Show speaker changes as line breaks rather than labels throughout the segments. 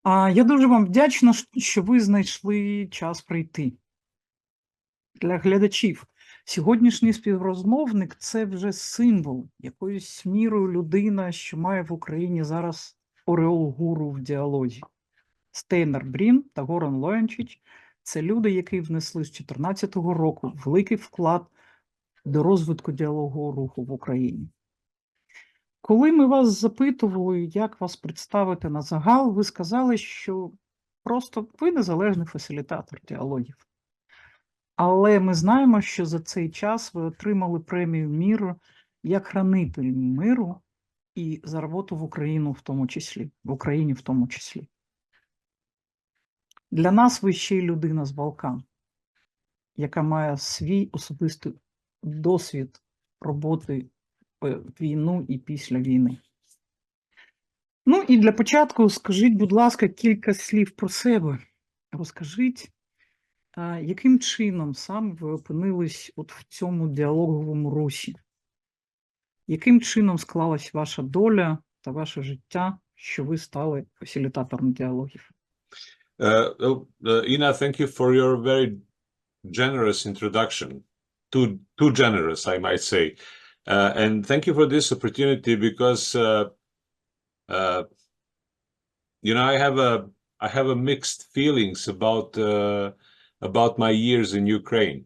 Я дуже вам вдячна, що ви знайшли час прийти. Для глядачів сьогоднішній співрозмовник – це вже символ, якоюсь мірою людина, що має в Україні зараз ореол гуру в діалозі. Тренер Брін та Горан Лоянчіч – це люди, які внесли з 2014 року великий вклад до розвитку діалогового руху в Україні. Коли ми вас запитували, як вас представити на загал, ви сказали, що просто ви незалежний фасилітатор діалогів. Але ми знаємо, що за цей час ви отримали премію «Миру» як хранитель миру і за роботу в Україну в тому числі, в Україні в тому числі. Для нас ви ще й людина з Балкан, яка має свій особистий досвід роботи в війну і після війни. Ну і для початку скажіть, будь ласка, кілька слів про себе. Розкажіть, яким чином саме ви опинились от в цьому діалоговому русі? Яким чином склалась ваша доля та ваше життя, що ви стали фасилітатором діалогів?
Ina, thank you for your very generous introduction. Too generous, I might say. And thank you for this opportunity because, you know, I have a mixed feelings about my years in Ukraine.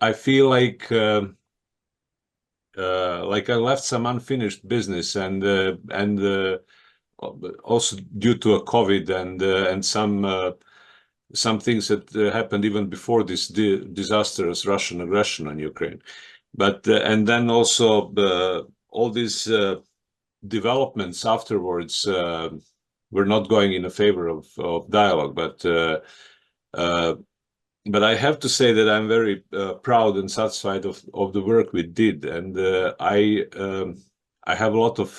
I feel like I left some unfinished business, and also due to a COVID and some things that happened even before this disastrous Russian aggression on Ukraine. But and then also all these developments afterwards were not going in a favor of dialogue. But I have to say that I'm very proud and satisfied of the work we did, and I have a lot of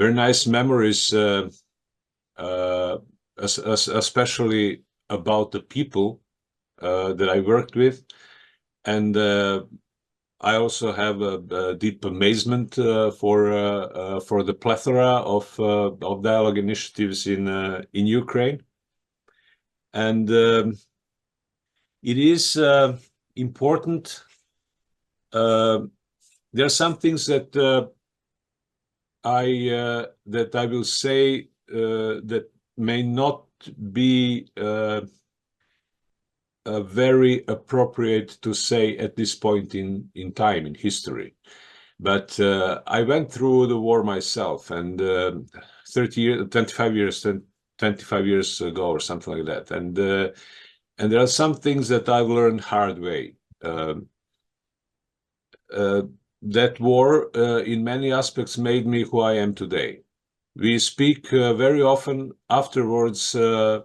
very nice memories, especially about the people that I worked with, and I also have a deep amazement for the plethora of dialogue initiatives in Ukraine, and it is important. There are some things that I will say that may not be very appropriate to say at this point in time in history. But I went through the war myself, and 25 years ago or something like that. And there are some things that I've learned hard way. That war, in many aspects, made me who I am today. We speak very often afterwards, the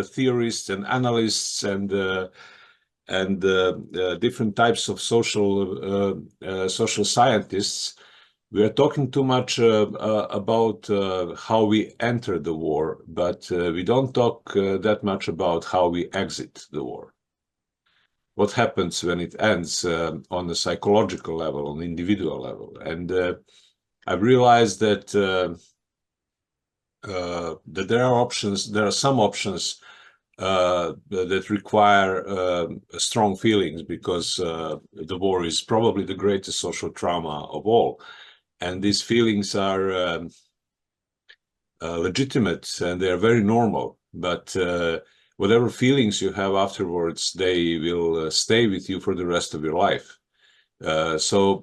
theorists and analysts and different types of social scientists. We are talking too much about how we enter the war, but we don't talk that much about how we exit the war. What happens when it ends on a psychological level, on the individual level. And I've realized that that there are some options that require strong feelings, because the war is probably the greatest social trauma of all. And these feelings are legitimate, and they are very normal. But whatever feelings you have afterwards, they will stay with you for the rest of your life. So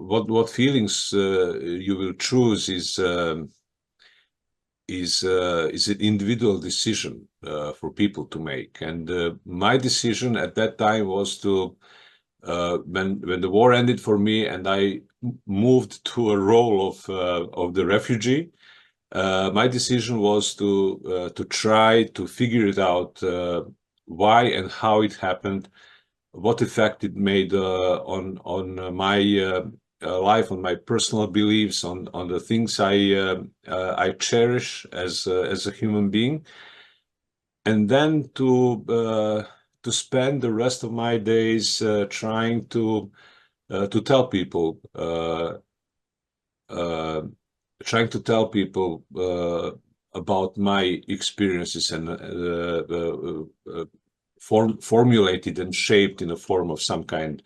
what feelings you will choose is an individual decision for people to make. And my decision at that time was to, when the war ended for me and I moved to a role of the refugee, my decision was to try to figure it out, why and how it happened, what effect it made on my life, on my personal beliefs, on the things I cherish as a human being, and then to spend the rest of my days trying to tell people trying to tell people about my experiences and formulated and shaped in a form of some kind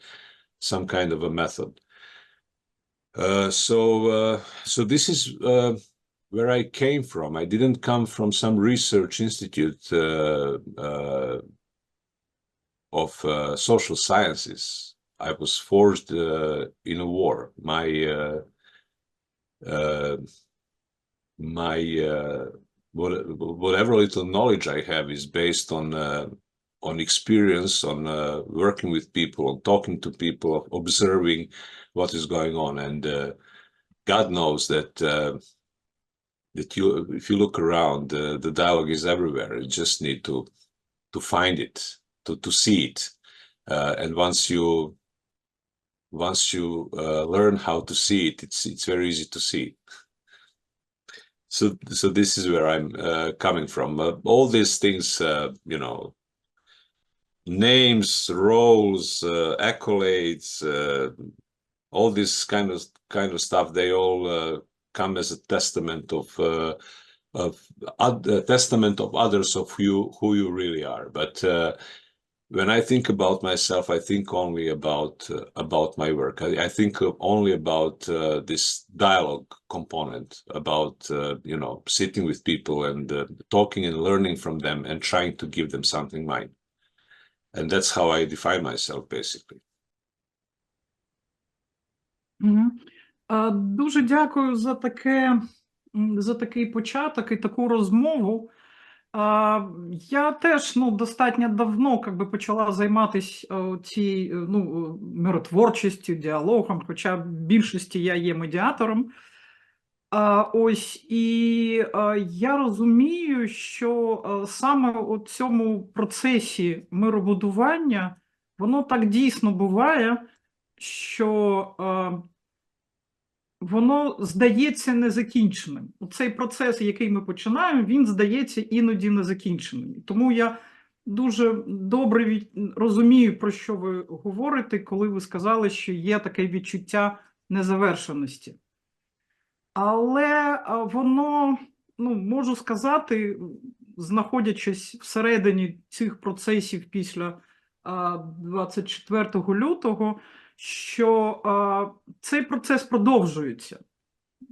of a method. So this is where I came from. I didn't come from some research institute of social sciences. I was forged in a war. Whatever little knowledge I have is based on experience, on working with people, on talking to people, observing what is going on. And God knows that if you look around, the dialogue is everywhere. You just need to find it, to see it. And once you learn how to see it, it's very easy to see it. So this is where I'm coming from. All these things, you know, names, roles, accolades, all this kind of stuff, they all come as a testament of others of who you really are. But when I think about myself, I think only about my work. I think only about this dialogue component, about you know, sitting with people and talking and learning from them and trying to give them something mine. And that's how I define myself, basically.
Дуже дякую за такий початок і таку розмову. Я теж достатньо давно почала займатися миротворчістю, діалогом, хоча в більшості я є медіатором. І я розумію, що саме у цьому процесі миробудування воно так дійсно буває, що воно здається незакінченим. Цей процес, який ми починаємо, він здається іноді незакінченим. Тому я дуже добре розумію, про що ви говорите, коли ви сказали, що є таке відчуття незавершеності. Але воно, можу сказати, знаходячись всередині цих процесів після 24 лютого, що цей процес продовжується.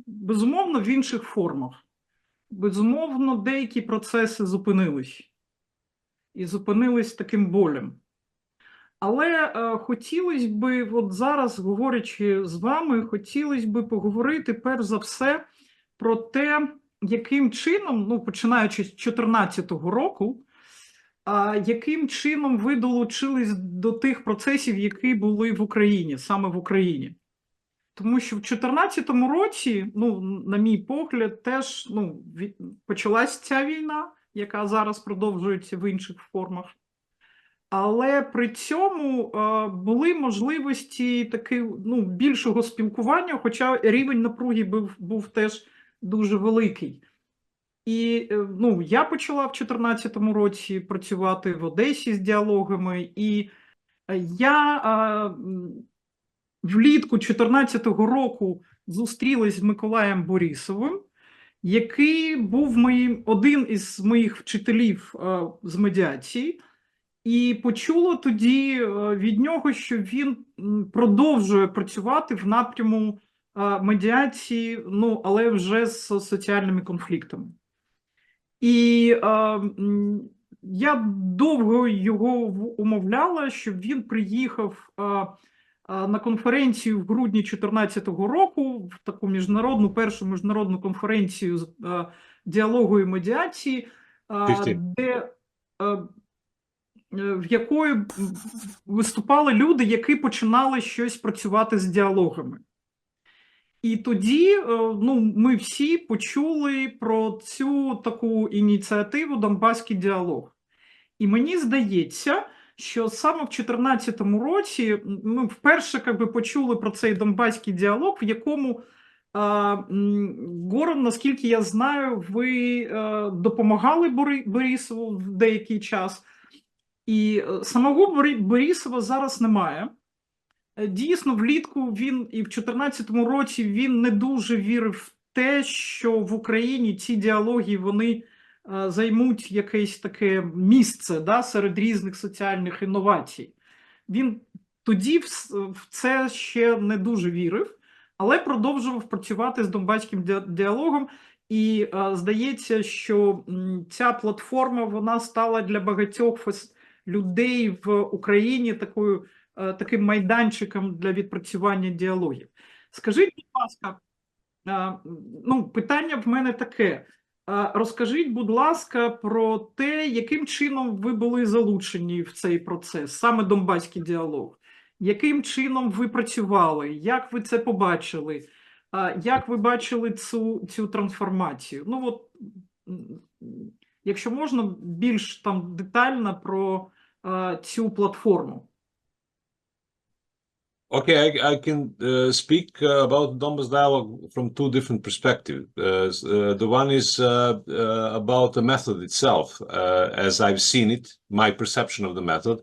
Безумовно, в інших формах. Безумовно, деякі процеси зупинились. І зупинились таким болем. Але хотілося б, от зараз, говорячи з вами, хотілося б поговорити, перш за все, про те, яким чином, починаючи з 2014 року, яким чином ви долучились до тих процесів, які були в Україні, саме в Україні. Тому що в 2014 році, на мій погляд, теж почалась ця війна, яка зараз продовжується в інших формах. Але при цьому були можливості більшого спілкування, хоча рівень напруги був теж дуже великий. І я почала в 2014 році працювати в Одесі з діалогами, і я влітку 2014 року зустрілась з Миколаєм Борисовим, який був один із моїх вчителів з медіації, і почула тоді від нього, що він продовжує працювати в напряму медіації, але вже з соціальними конфліктами. І я довго його умовляла, щоб він приїхав на конференцію в грудні 2014 року, в таку першу міжнародну конференцію з діалогу і медіації, в якої виступали люди, які починали щось працювати з діалогами. І тоді ми всі почули про цю таку ініціативу «Донбаський діалог». І мені здається, що саме в 2014 році ми вперше почули про цей «Донбаський діалог», в якому, Горан, наскільки я знаю, ви допомагали Борисову в деякий час. І самого Борисова зараз немає. Дійсно, влітку він і в 2014 році він не дуже вірив в те, що в Україні ці діалоги, вони займуть якесь таке місце, да, серед різних соціальних інновацій. Він тоді в це ще не дуже вірив, але продовжував працювати з донбаським діалогом. І здається, що ця платформа, вона стала для багатьох людей в Україні таким майданчиком для відпрацювання діалогів. Скажіть, будь ласка, питання в мене таке. Розкажіть, будь ласка, про те, яким чином ви були залучені в цей процес, саме донбаський діалог. Яким чином ви працювали? Як ви це побачили? Як ви бачили цю трансформацію? Якщо можна, більш там детально про цю платформу.
Okay, I can speak about Donbas dialogue from two different perspectives. The one is about the method itself, as I've seen it, my perception of the method.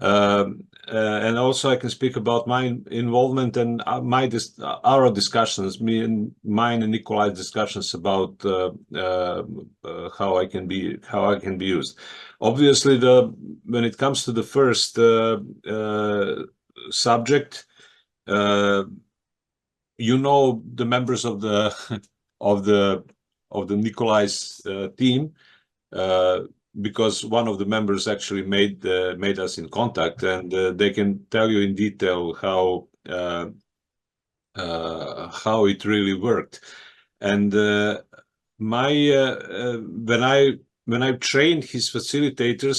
And also I can speak about my involvement and our discussions, mine and Nikolai's discussions about how I can be used. Obviously, when it comes to the first subject, the members of the Nikolai's team, because one of the members actually made us in contact, and they can tell you in detail how it really worked. And when I trained his facilitators,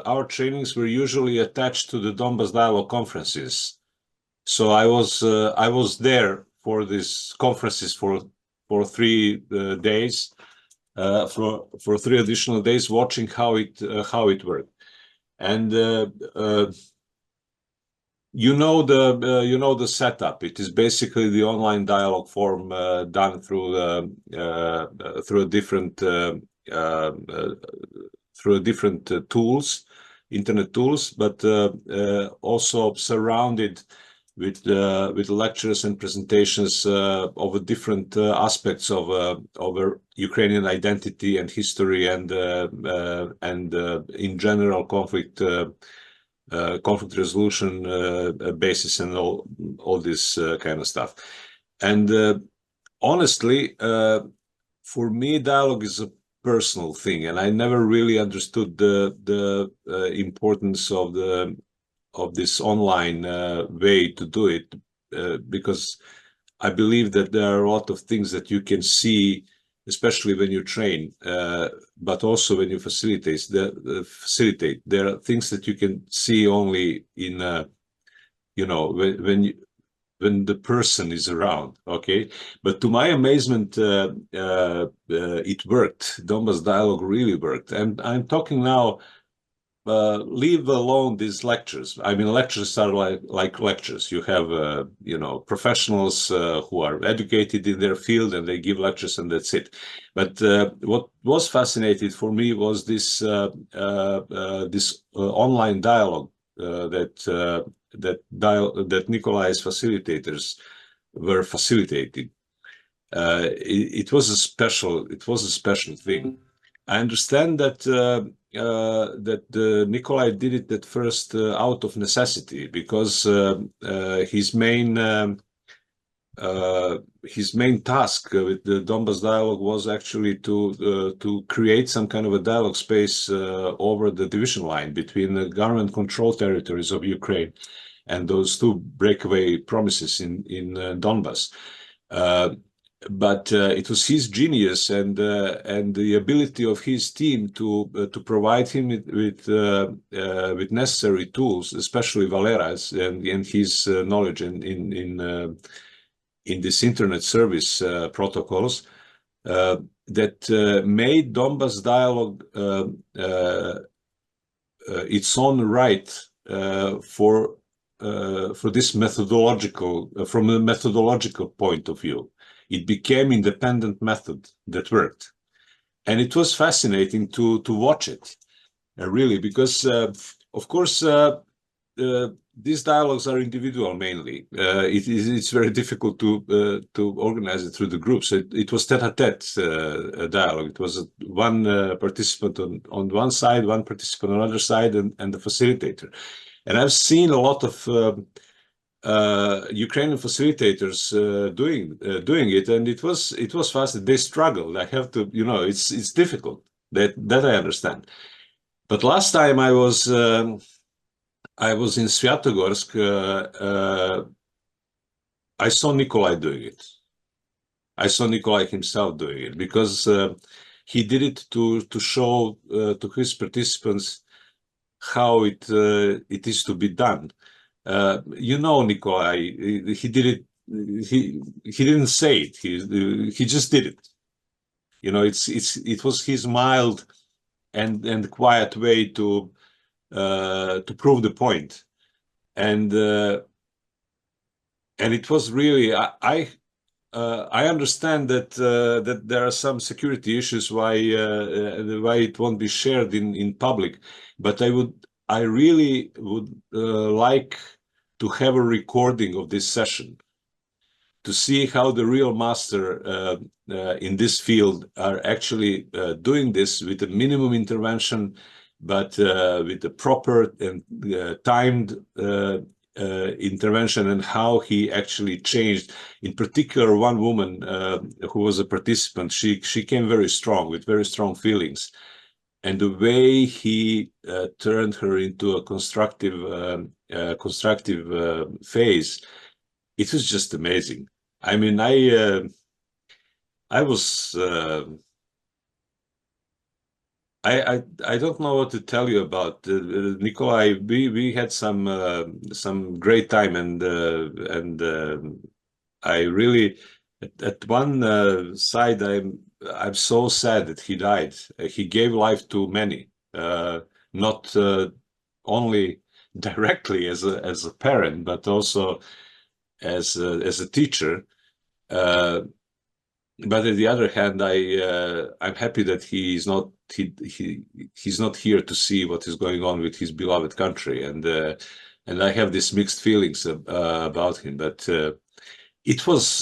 our trainings were usually attached to the Donbas Dialogue conferences. So I was there for these conferences for 3 days, for 3 additional days, watching how it worked. And the setup. It is basically the online dialogue form done through different tools, internet tools, but also surrounded with lectures and presentations of different aspects of Ukrainian identity and history and in general conflict resolution basis and all this kind of stuff. And honestly, for me, dialogue is a personal thing, and I never really understood the importance of this online way to do it, because I believe that there are a lot of things that you can see, especially when you train, but also when you facilitate. There are things that you can see only in when the person is around, okay? But to my amazement, it worked. Donbas dialogue really worked. And I'm talking now, leave alone these lectures. I mean, lectures are like lectures. You have, professionals who are educated in their field, and they give lectures, and that's it. But what was fascinating for me was this online dialogue that Nikolai's facilitators were facilitating. It was a special thing. I understand that Nikolai did it at first out of necessity, because his main task with the Donbas dialogue was actually to create some kind of a dialogue space over the division line between the government-controlled territories of Ukraine and those 2 breakaway provinces in Donbas. But it was his genius and the ability of his team to provide him with necessary tools, especially Valera's and his knowledge in this internet service protocols, that made Donbas dialogue its own right for this from a methodological point of view. It became independent method that worked, and it was fascinating to watch it, really, because of course these dialogues are individual mainly. It's very difficult to organize it through the groups. It was tete-a-tete dialogue. It was one participant on one side, one participant on the other side, and the facilitator. And I've seen a lot of Ukrainian facilitators doing it, and it was fast. They struggled. I have to, it's difficult. That I understand. But last time I was in Sviatogorsk. I saw Nikolai doing it. I saw Nikolai himself doing it because he did it to show to his participants how it is to be done. Nikolai, he did it. He didn't say it. He just did it. It was his mild and quiet way to prove the point, and it was really I understand that there are some security issues why it won't be shared in public, but I really would like to have a recording of this session to see how the real master in this field are actually doing this with a minimum intervention, but with the proper and timed intervention, and how he actually changed. In particular, one woman who was a participant, she came very strong, with very strong feelings. And the way he turned her into a constructive phase, it was just amazing. I mean, I was I don't know what to tell you about Nikolai. We had some great time, and I really at one side I'm so sad that he died. He gave life to many, not only directly as a parent, but also as a teacher. But on the other hand, I'm happy that he's not here to see what is going on with his beloved country, and I have these mixed feelings about him. But it was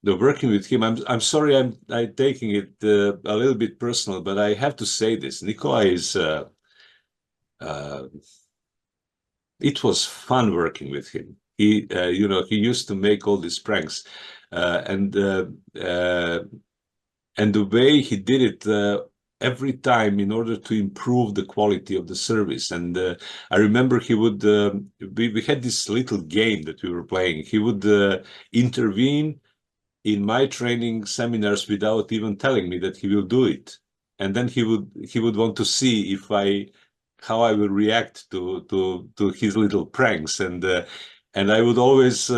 the working with him. I'm sorry, I'm taking it a little bit personal, but I have to say this: Nikolai is. It was fun working with him. He used to make all these pranks. And the way he did it every time in order to improve the quality of the service. And I remember he would, we had this little game that we were playing. He would intervene in my training seminars without even telling me that he will do it. And then he would want to see how I will react to his little pranks. And I would always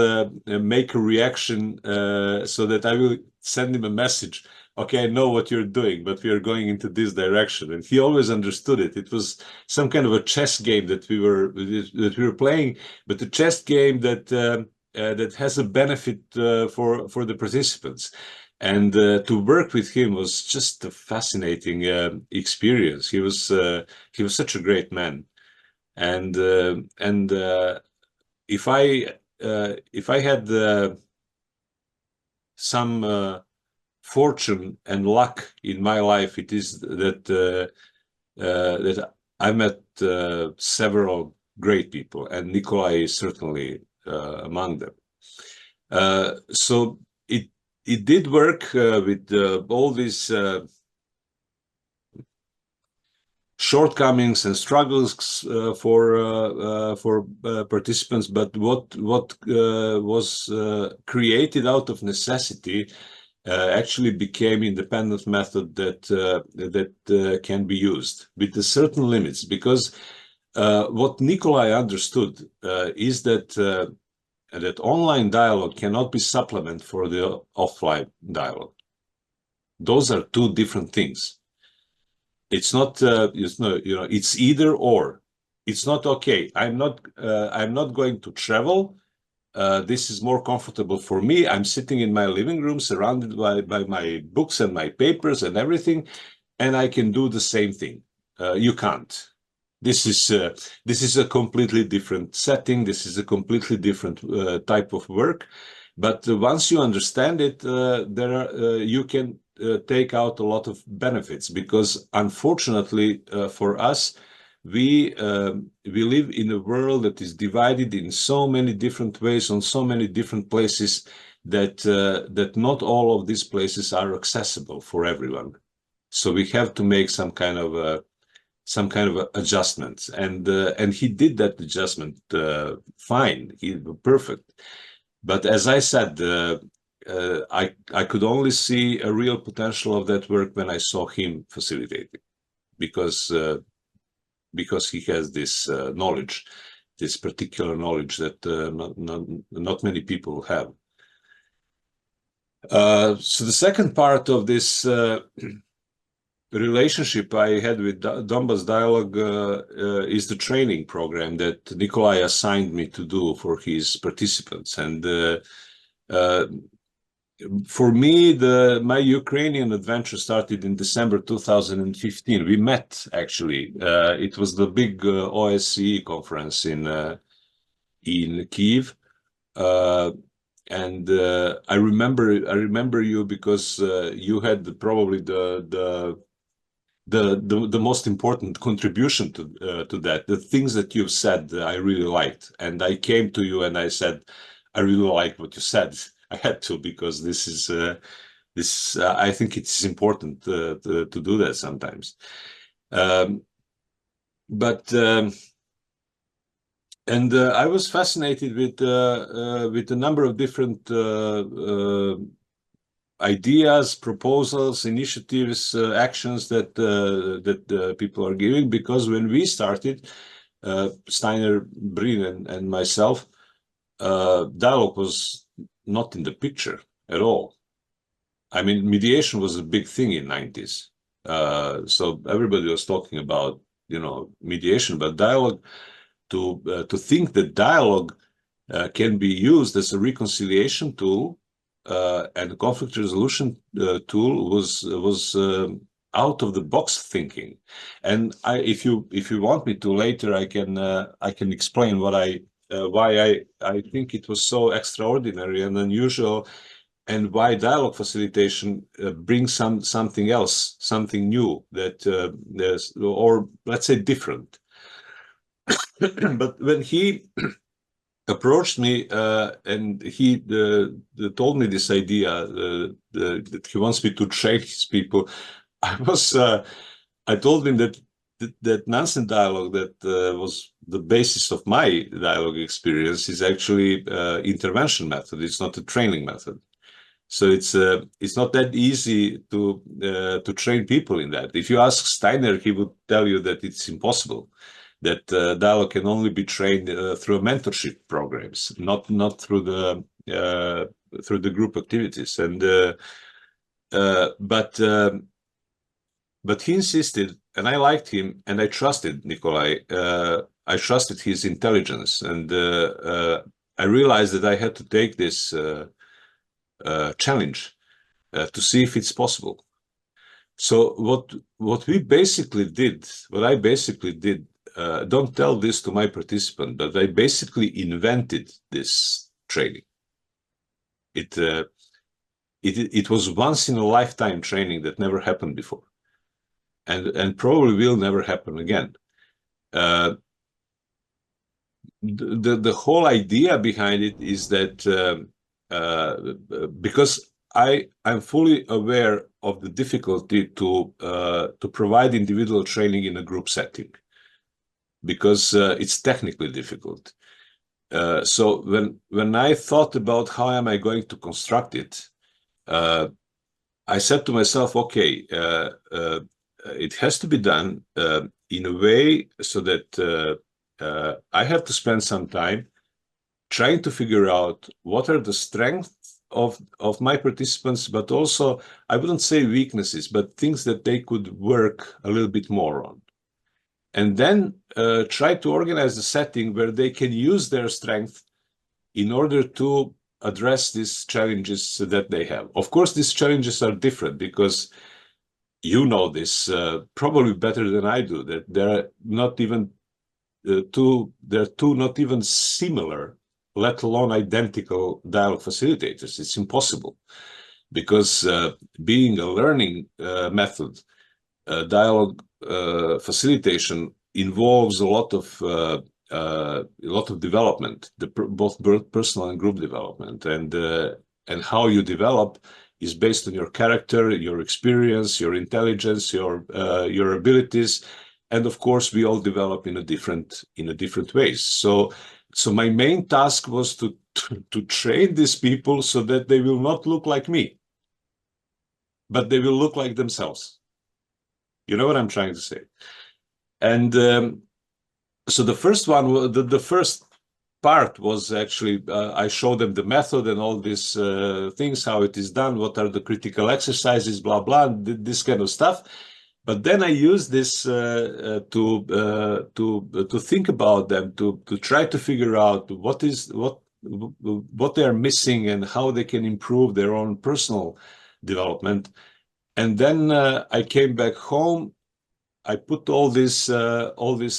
make a reaction so that I will send him a message. Okay, I know what you're doing, but we are going into this direction. And he always understood it. It was some kind of a chess game that we were playing, but a chess game that has a benefit for the participants. And to work with him was just a fascinating experience. He was such a great man, and if I had some fortune and luck in my life, it is that I met several great people, and Nikolai is certainly among them. So it did work with all these shortcomings and struggles for participants, but what was created out of necessity actually became independent method that can be used with the certain limits. Because what Nikolai understood is that online dialogue cannot be supplement for the offline dialogue. Those are two different things. It's not, it's either or. It's not okay. I'm not going to travel. This is more comfortable for me. I'm sitting in my living room, surrounded by my books and my papers and everything, and I can do the same thing. You can't. this is a completely different setting. This is a completely different type of work. But once you understand it, you can take out a lot of benefits, because unfortunately for us, we live in a world that is divided in so many different ways, on so many different places, that not all of these places are accessible for everyone. So we have to make some kind of adjustments, and he did that adjustment fine. He was perfect. But as I said, I could only see a real potential of that work when I saw him facilitating, because he has this knowledge, this particular knowledge that not many people have. So the second part of this relationship I had with Donbass Dialogue is the training program that Nikolai assigned me to do for his participants. And for me, my Ukrainian adventure started in December 2015. We met, actually. It was the big OSCE conference in Kyiv. And I remember you because you had probably the most important contribution to that. The things that you've said, I really liked, and I came to you and I said, I really like what you said. I had to, because this is I think it's important to do that sometimes. And I was fascinated with a number of different ideas, proposals, initiatives, actions that people are giving. Because when we started, Steiner, Bryn, and myself, dialogue was not in the picture at all. I mean, mediation was a big thing in '90s, so everybody was talking about, mediation, but dialogue. To think that dialogue can be used as a reconciliation tool and a conflict resolution tool was out of the box thinking. And if you want me to later, I can explain why I think it was so extraordinary and unusual, and why dialogue facilitation brings something else, something new, that or let's say different. But when he approached me and he told me this idea that he wants me to train his people, I told him that Nansen dialogue that was the basis of my dialogue experience is actually intervention method. It's not a training method. So it's not that easy to train people in that. If you ask Steiner, he would tell you that it's impossible. That dialogue can only be trained through mentorship programs, not through the group activities. And but he insisted, and I liked him, and I trusted Nikolai. I trusted his intelligence, and I realized that I had to take this challenge to see if it's possible. So what I basically did. Don't tell this to my participant, but I basically invented this training. It was once in a lifetime training that never happened before, and probably will never happen again. The whole idea behind it is that because I'm fully aware of the difficulty to provide individual training in a group setting, because it's technically difficult. So when I thought about how am I going to construct it, I said to myself, okay, it has to be done in a way so that I have to spend some time trying to figure out what are the strengths of my participants, but also, I wouldn't say weaknesses, but things that they could work a little bit more on. And then try to organize a setting where they can use their strength in order to address these challenges that they have. Of course, these challenges are different, because you know this probably better than I do, that there are not even two not even similar, let alone identical dialogue facilitators. It's impossible, because being a learning method, dialogue facilitation involves a lot of development, both personal and group development, and how you develop is based on your character, your experience, your intelligence, your abilities, and of course we all develop in a different ways. So my main task was to train these people so that they will not look like me, but they will look like themselves. You know what I'm trying to say? And so the first one, the first part was actually, I showed them the method and all these things, how it is done, what are the critical exercises, blah, blah, this kind of stuff. But then I used this to think about them, to try to figure out what they are missing and how they can improve their own personal development. And then I came back home. I put all these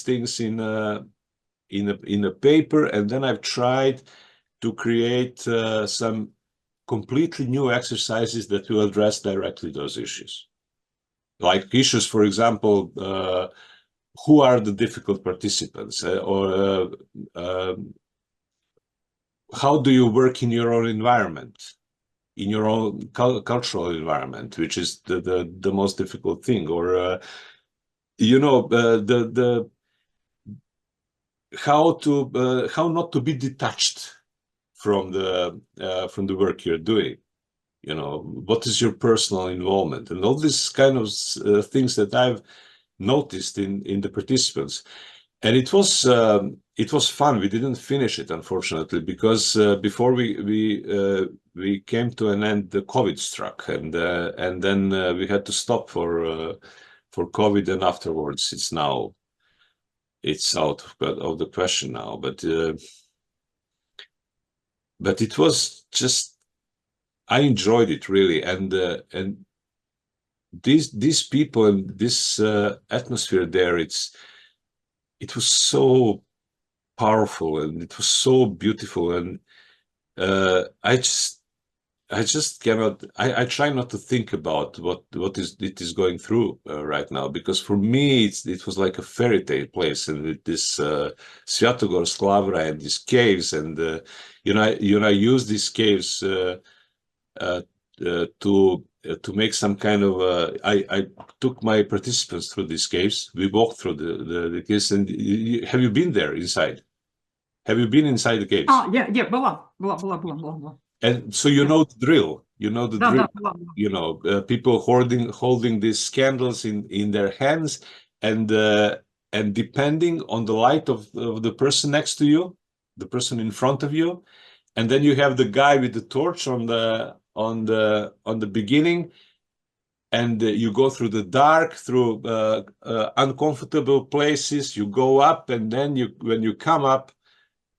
things in a paper, and then I've tried to create some completely new exercises that will address directly those issues. Like issues, for example, who are the difficult participants, or how do you work in your own environment, in your own cultural environment, which is the most difficult thing, or you know, how not to be detached from the work you're doing. You know, what is your personal involvement, and all these kind of things that I've noticed in the participants. And it was fun. We didn't finish it, unfortunately, because before we came to an end, the COVID struck, and then we had to stop for COVID, and afterwards it's out of the question now. But it was just, I enjoyed it really, and these people and this atmosphere there, it was so powerful, and it was so beautiful, and I just cannot. I try not to think about what it is going through right now, because for me it was like a fairy tale place, and with this Sviatogorsk Lavra and these caves, and I use these caves to make some kind of I took my participants through these caves. We walked through the caves, and have you been there inside? Have you been inside the caves?
була.
And so you know the drill. You know the drill.
була.
You know, people holding these candles in their hands, and depending on the light of the person next to you, the person in front of you, and then you have the guy with the torch on the beginning, and you go through the dark, through uncomfortable places. You go up, and then when you come up,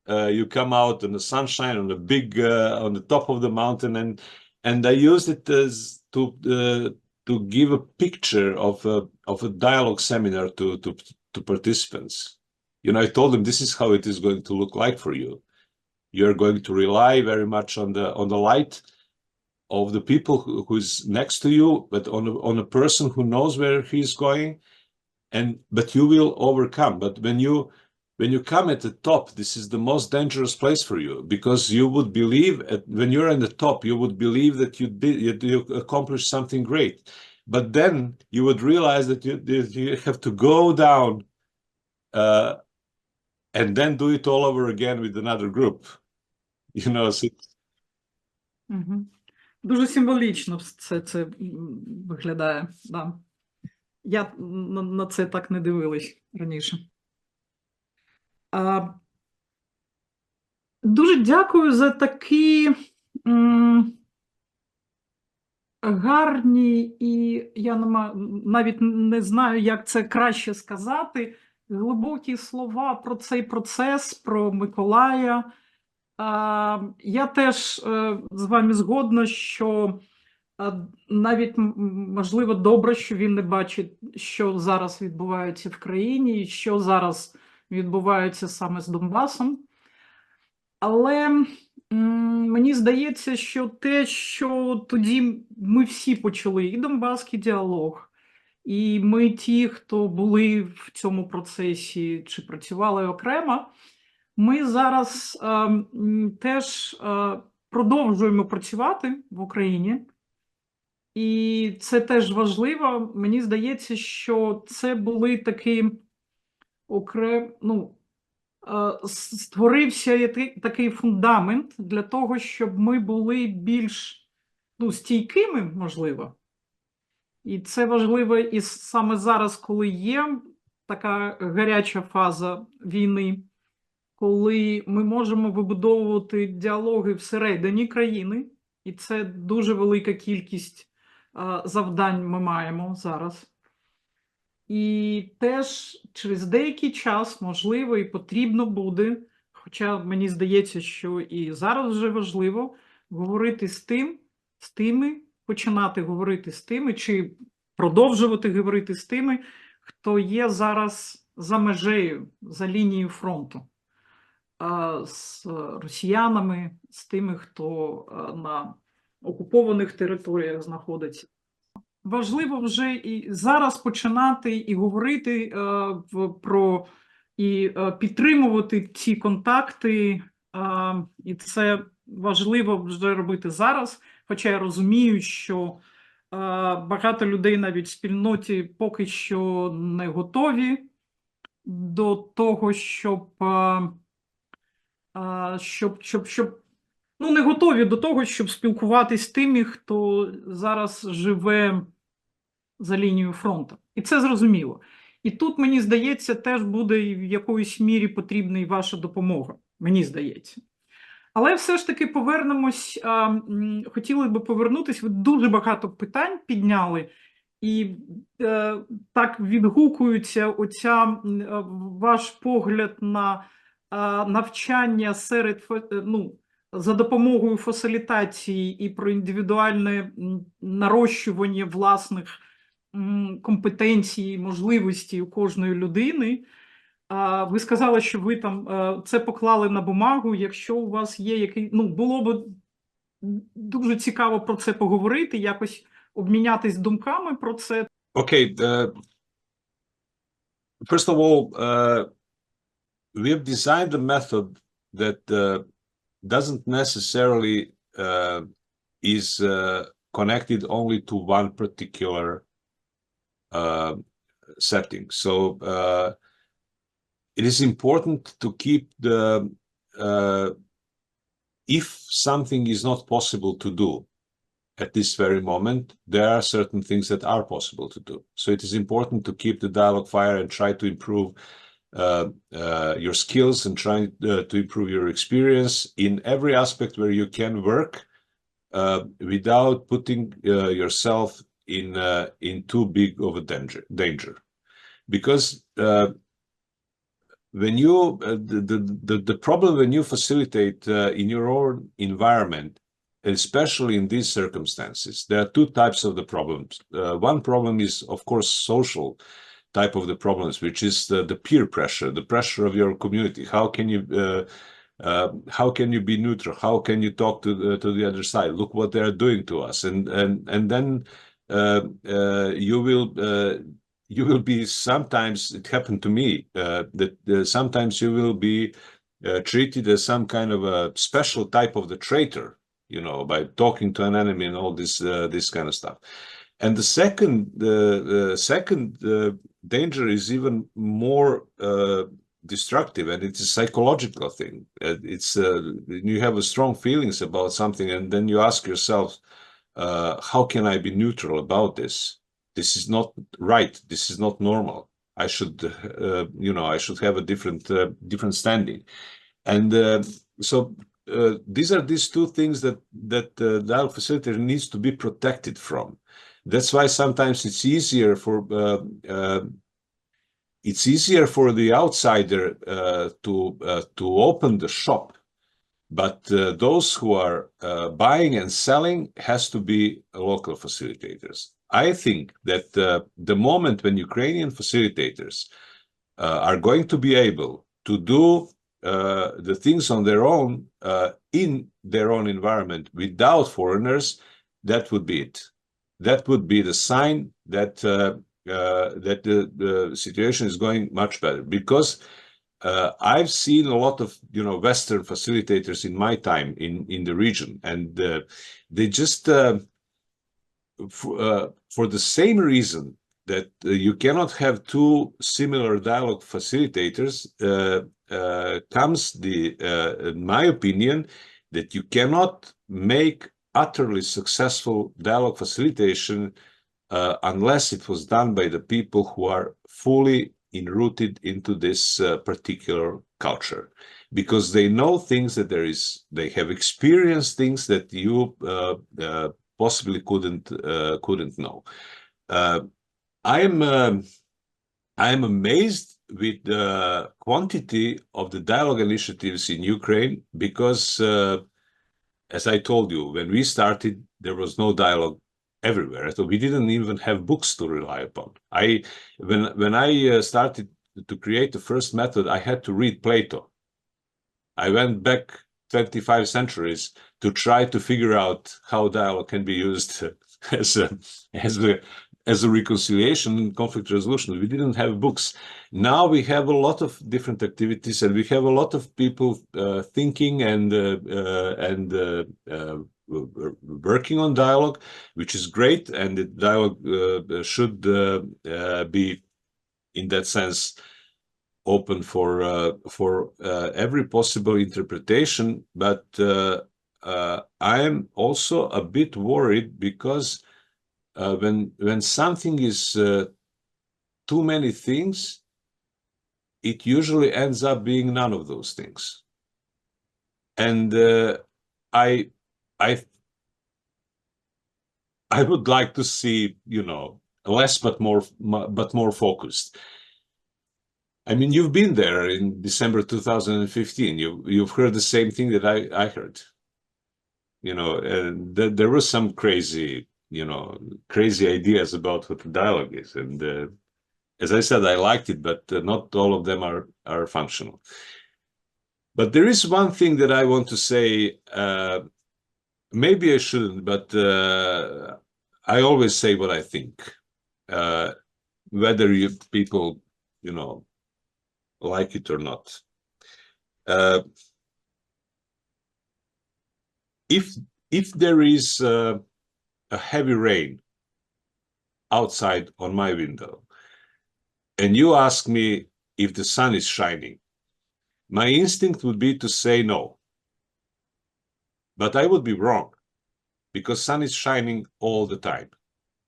you come out in the sunshine on the big on the top of the mountain, and I used it as to give a picture of a dialogue seminar to participants. You know, I told them this is how it is going to look like for you. You're going to rely very much on the light of the people who's next to you, but on a person who knows where he's going, but you will overcome. But when you come at the top, this is the most dangerous place for you, because you would believe, when you're at the top, you would believe that you accomplished something great. But then you would realize that you have to go down and then do it all over again with another group. You know, so
Дуже символічно це виглядає. Да. Я на це так не дивилась раніше. Дуже дякую за такі гарні, і я навіть не знаю, як це краще сказати, глибокі слова про цей процес, про Миколая. Я теж з вами згодна, що навіть, можливо, добре, що він не бачить, що зараз відбувається в країні, і що зараз відбувається саме з Донбасом. Але мені здається, що те, що тоді ми всі почали, і Донбаський діалог, і ми ті, хто були в цьому процесі чи працювали окремо, ми зараз теж продовжуємо працювати в Україні. І це теж важливо. Мені здається, що це були такі створився такий фундамент для того, щоб ми були більш стійкими, можливо. І це важливо і саме зараз, коли є така гаряча фаза війни, коли ми можемо вибудовувати діалоги всередині країни, і це дуже велика кількість завдань ми маємо зараз. І теж через деякий час, можливо, і потрібно буде, хоча мені здається, що і зараз вже важливо, говорити з тими, починати говорити з тими, чи продовжувати говорити з тими, хто є зараз за межею, за лінією фронту, з росіянами, з тими, хто на окупованих територіях знаходиться. Важливо вже і зараз починати і говорити про і підтримувати ці контакти, і це важливо вже робити зараз. Хоча я розумію, що багато людей навіть в спільноті поки що не готові до того, не готові до того, щоб спілкуватись з тими, хто зараз живе за лінією фронту. І це зрозуміло. І тут, мені здається, теж буде в якоїсь мірі потрібна і ваша допомога, мені здається. Але все ж таки повернемось, хотіли би повернутися, ви дуже багато питань підняли, і так відгукується ваш погляд на навчання за допомогою фасилітації і про індивідуальне нарощування власних компетенцій, можливостей у кожної людини. Ви сказали, що ви там це поклали на бумагу. Якщо у вас є який, було б дуже цікаво про це поговорити, якось обмінятись думками про це.
Okay, first of all, we have designed a method that doesn't necessarily is connected only to one particular setting. So it is important to keep if something is not possible to do at this very moment, there are certain things that are possible to do. So it is important to keep the dialogue fire and try to improve your skills and try to improve your experience in every aspect where you can work without putting yourself in too big of a danger. Because when you the problem when you facilitate in your own environment, especially in these circumstances, there are two types of the problems. One problem is, of course, social type of the problems, which is the peer pressure, the pressure of your community. How can you be neutral? How can you talk to the other side? Look what they are doing to us, and then you will be, sometimes it happened to me, that sometimes you will be treated as some kind of a special type of the traitor, by talking to an enemy and all this kind of stuff. And the second danger is even more destructive, and it's a psychological thing. It's you have a strong feelings about something, and then you ask yourself, how can I be neutral about this? This is not right. This is not normal. I should, I should have a different standing. And so these are these two things that the dialogue facilitator needs to be protected from. That's why sometimes it's easier for the outsider to open the shop But those who are buying and selling has to be local facilitators. I think that the moment when Ukrainian facilitators are going to be able to do the things on their own in their own environment without foreigners, that would be it. That would be the sign that that the situation is going much better. Because I've seen a lot of Western facilitators in my time in the region, and they just for the same reason that you cannot have two similar dialogue facilitators, comes in my opinion, that you cannot make utterly successful dialogue facilitation unless it was done by the people who are fully enrooted into this particular culture, because they know things that they have experienced things that you possibly couldn't know. I'm amazed with the quantity of the dialogue initiatives in Ukraine, because as I told you, when we started, there was no dialogue everywhere. So we didn't even have books to rely upon. When I started to create the first method, I had to read Plato. I went back 25 centuries to try to figure out how dialogue can be used as a reconciliation and conflict resolution. We didn't have books. Now we have a lot of different activities, and we have a lot of people thinking and working on dialogue, which is great. And the dialogue should be, in that sense, open for every possible interpretation. But I am also a bit worried, because when something is too many things, it usually ends up being none of those things. And I would like to see, less but more focused. I mean, you've been there in December 2015. You've heard the same thing that I heard. And there were some crazy ideas about what the dialogue is. And as I said, I liked it, but not all of them are functional. But there is one thing that I want to say. Maybe I shouldn't, but I always say what I think, whether people, like it or not. If there is a heavy rain outside on my window, and you ask me if the sun is shining, my instinct would be to say no. But I would be wrong, because sun is shining all the time.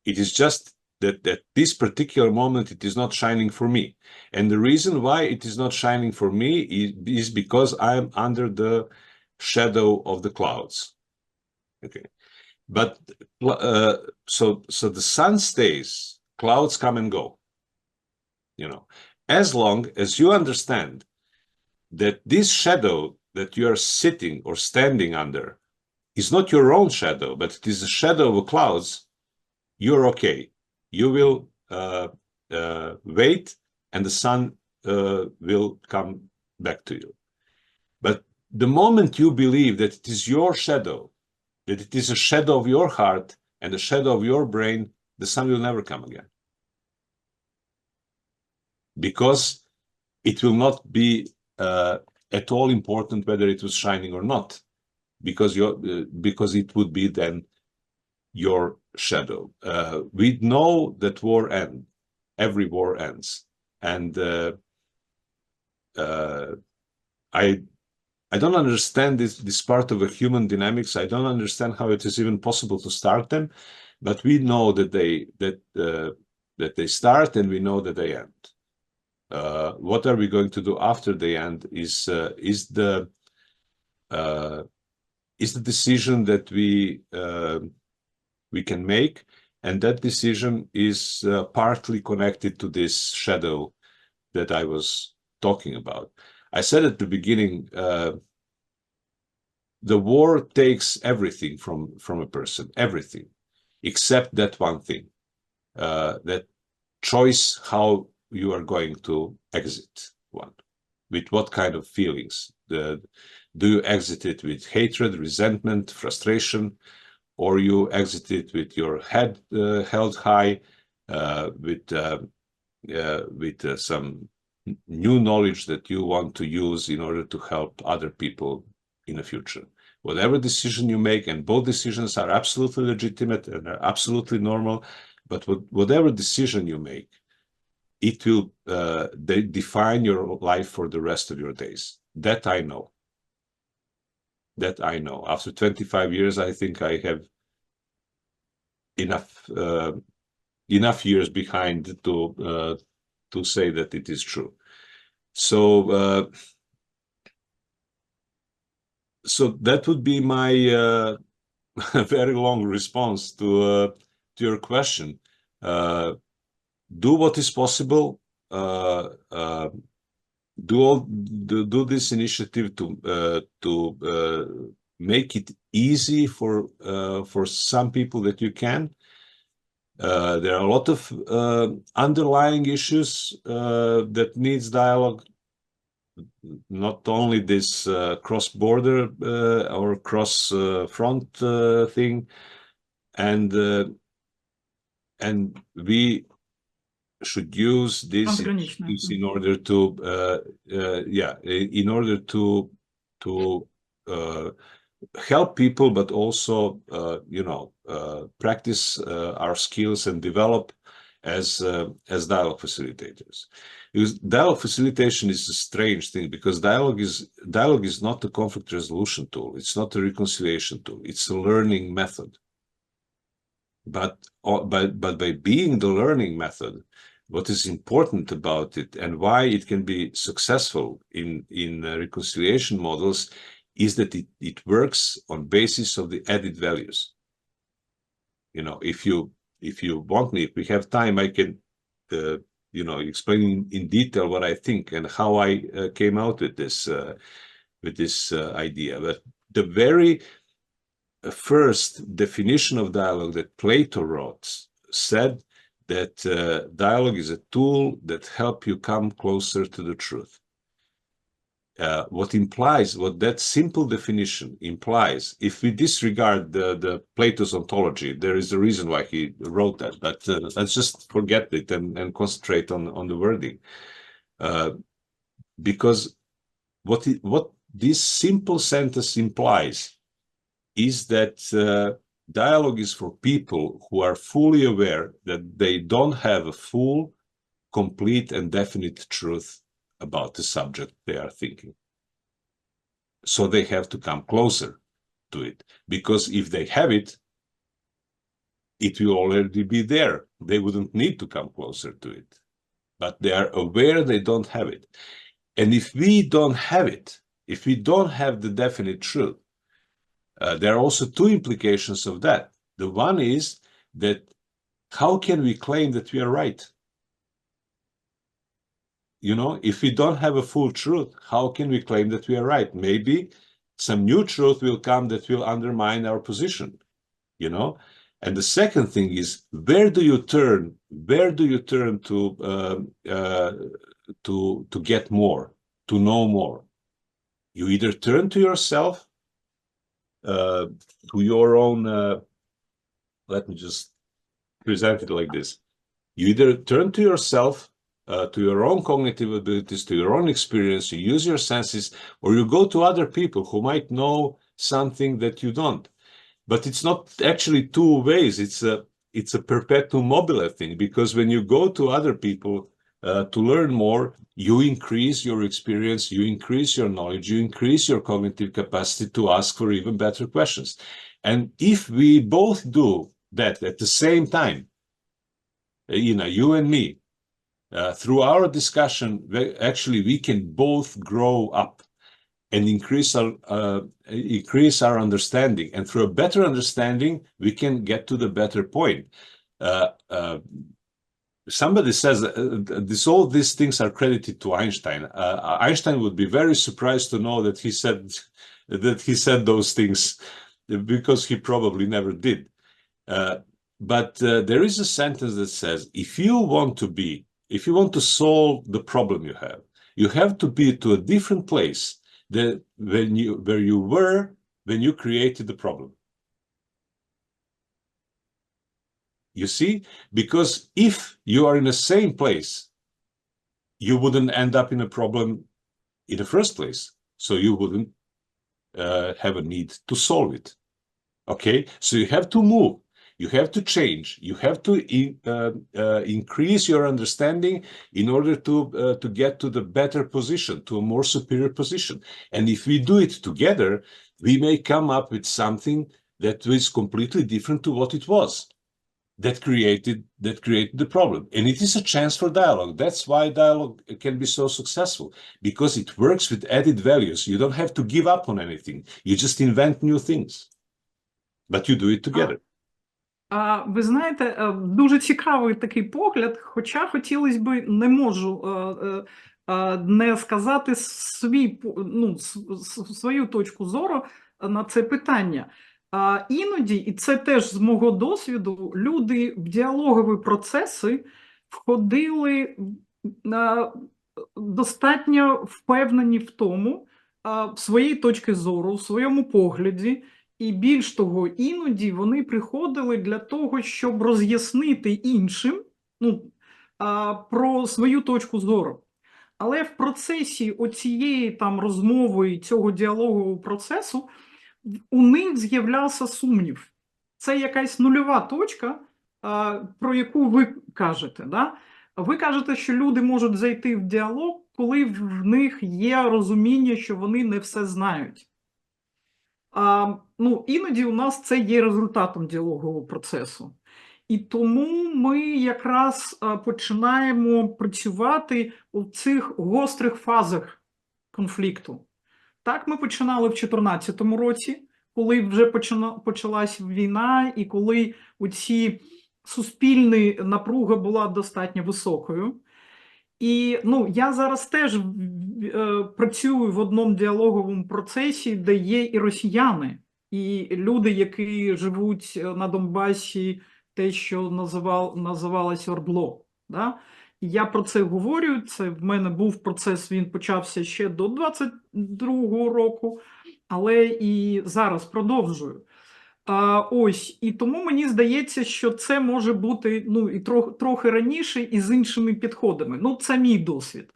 It is just that at this particular moment, it is not shining for me. And the reason why it is not shining for me is because I am under the shadow of the clouds. Okay. But so the sun stays, clouds come and go. As long as you understand that this shadow that you are sitting or standing under is not your own shadow, but it is the shadow of the clouds, you're okay. You will wait, and the sun will come back to you. But the moment you believe that it is your shadow, that it is a shadow of your heart and a shadow of your brain, the sun will never come again. Because it will not be at all important whether it was shining or not, because it would be then your shadow. We know that war ends. Every war ends. And I don't understand this part of a human dynamics. I don't understand how it is even possible to start them, but we know that they start, and we know that they end. What are we going to do after they end is the decision that we can make, and that decision is partly connected to this shadow that I was talking about. I said at the beginning, the war takes everything from a person, everything, except that one thing, that choice how you are going to exit one, with what kind of feelings. Do you exit it with hatred, resentment, frustration, or you exit it with your head held high, with some new knowledge that you want to use in order to help other people in the future? Whatever decision you make, and both decisions are absolutely legitimate and are absolutely normal, but whatever decision you make, it will define your life for the rest of your days. That I know. That I know. After 25 years, I think I have enough years behind to say that it is true. So so that would be my very long response to your question. Do what is possible. Do this initiative to make it easy for some people that you can. There are a lot of underlying issues that needs dialogue. Not only this cross-border or cross-front thing, and we should use this in order to in order to help people, but also practice our skills and develop as dialogue facilitators. Because dialogue facilitation is a strange thing, because dialogue is not a conflict resolution tool. It's not a reconciliation tool. It's a learning method. But by being the learning method, what is important about it and why it can be successful in reconciliation models is that it works on basis of the added values. If you want me, if we have time, I can explain in detail what I think and how I came out with this idea. But the very first definition of dialogue that Plato wrote said that dialogue is a tool that helps you come closer to the truth. What that simple definition implies, if we disregard the Plato's ontology, there is a reason why he wrote that, but let's just forget it and concentrate on the wording. Because what this simple sentence implies is that dialogue is for people who are fully aware that they don't have a full, complete, and definite truth about the subject they are thinking. So they have to come closer to it, because if they have it, it will already be there. They wouldn't need to come closer to it, but they are aware they don't have it. And if we don't have it, if we don't have the definite truth, there are also two implications of that. The one is that how can we claim that we are right? If we don't have a full truth, how can we claim that we are right? Maybe some new truth will come that will undermine our position, And the second thing is, where do you turn to get more, to know more? You either turn to yourself, to your own, let me just present it like this. You either turn to yourself, to your own cognitive abilities, to your own experience, you use your senses, or you go to other people who might know something that you don't. But it's not actually two ways. It's a perpetuum mobile thing, because when you go to other people to learn more, you increase your experience, you increase your knowledge, you increase your cognitive capacity to ask for even better questions. And if we both do that at the same time, you and me, through our discussion, we can both grow up and increase our understanding. And through a better understanding, we can get to the better point. Somebody says all these things are credited to Einstein. Einstein would be very surprised to know that he said that he said those things, because he probably never did. But there is a sentence that says, if you want to solve the problem you have to be to a different place than where you were when you created the problem. You see? Because if you are in the same place, you wouldn't end up in a problem in the first place. So you wouldn't have a need to solve it. Okay? So you have to move. You have to change. You have to increase your understanding in order to get to the better position, to a more superior position. And if we do it together, we may come up with something that is completely different to what it was. That created the problem. And it is a chance for dialogue. That's why dialogue can be so successful, because it works with added values. You don't have to give up on anything. You just invent new things. But you do it together.
Ви знаєте, дуже цікавий такий погляд, хоча хотілося би, не можу не сказати свою точку зору на це питання. Іноді, і це теж з мого досвіду, люди в діалогові процеси входили достатньо впевнені в тому, в своїй точці зору, в своєму погляді, і більш того, іноді вони приходили для того, щоб роз'яснити іншим про свою точку зору. Але в процесі оцієї там розмови, цього діалогового процесу, у них з'являвся сумнів. Це якась нульова точка, про яку ви кажете. Да? Ви кажете, що люди можуть зайти в діалог, коли в них є розуміння, що вони не все знають. Іноді у нас це є результатом діалогового процесу. І тому ми якраз починаємо працювати у цих гострих фазах конфлікту. Так, ми починали в 2014 році, коли вже почалась війна і коли оці суспільна напруга була достатньо високою. І я зараз теж працюю в одному діалоговому процесі, де є і росіяни, і люди, які живуть на Донбасі, те, що називалося ОРДЛО. Да? І я про це говорю, це в мене був процес, він почався ще до 22-го року, але і зараз продовжую. І тому мені здається, що це може бути і трохи раніше і з іншими підходами. Це мій досвід.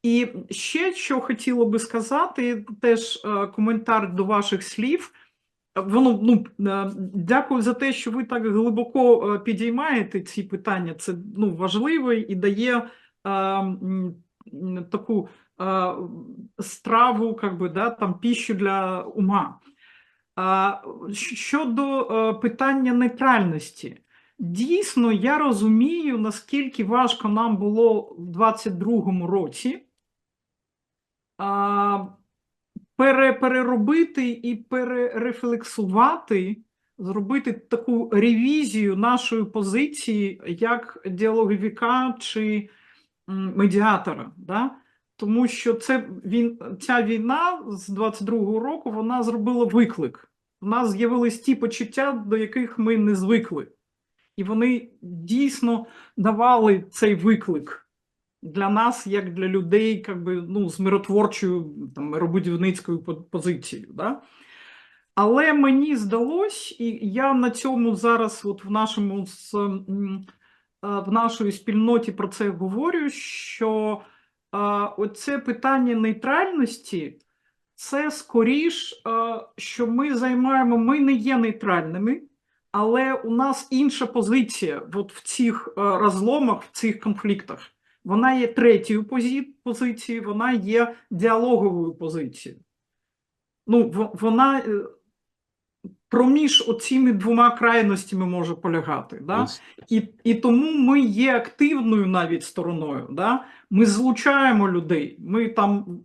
І ще, що хотіла би сказати, теж коментар до ваших слів. Дякую за те, що ви так глибоко підіймаєте ці питання. Це важливо і дає таку страву, піщу для ума. Щодо питання нейтральності. Дійсно, я розумію, наскільки важко нам було в 22-му році переробити і перерефлексувати, зробити таку ревізію нашої позиції як діалоговіка чи медіатора. Да? Тому що ця війна з 22-го року, вона зробила виклик. У нас з'явились ті почуття, до яких ми не звикли. І вони дійсно давали цей виклик для нас, як для людей, з миротворчою, миробудівницькою позицією. Да? Але мені здалось, і я на цьому зараз в нашій спільноті про це говорю, що оце питання нейтральності, це скоріш, що ми не є нейтральними, але у нас інша позиція в цих розломах, в цих конфліктах. Вона є третьою позицією, вона є діалоговою позицією. Вона проміж оціми двома крайностями може полягати. Да? І тому ми є активною навіть стороною. Да? Ми злучаємо людей, ми там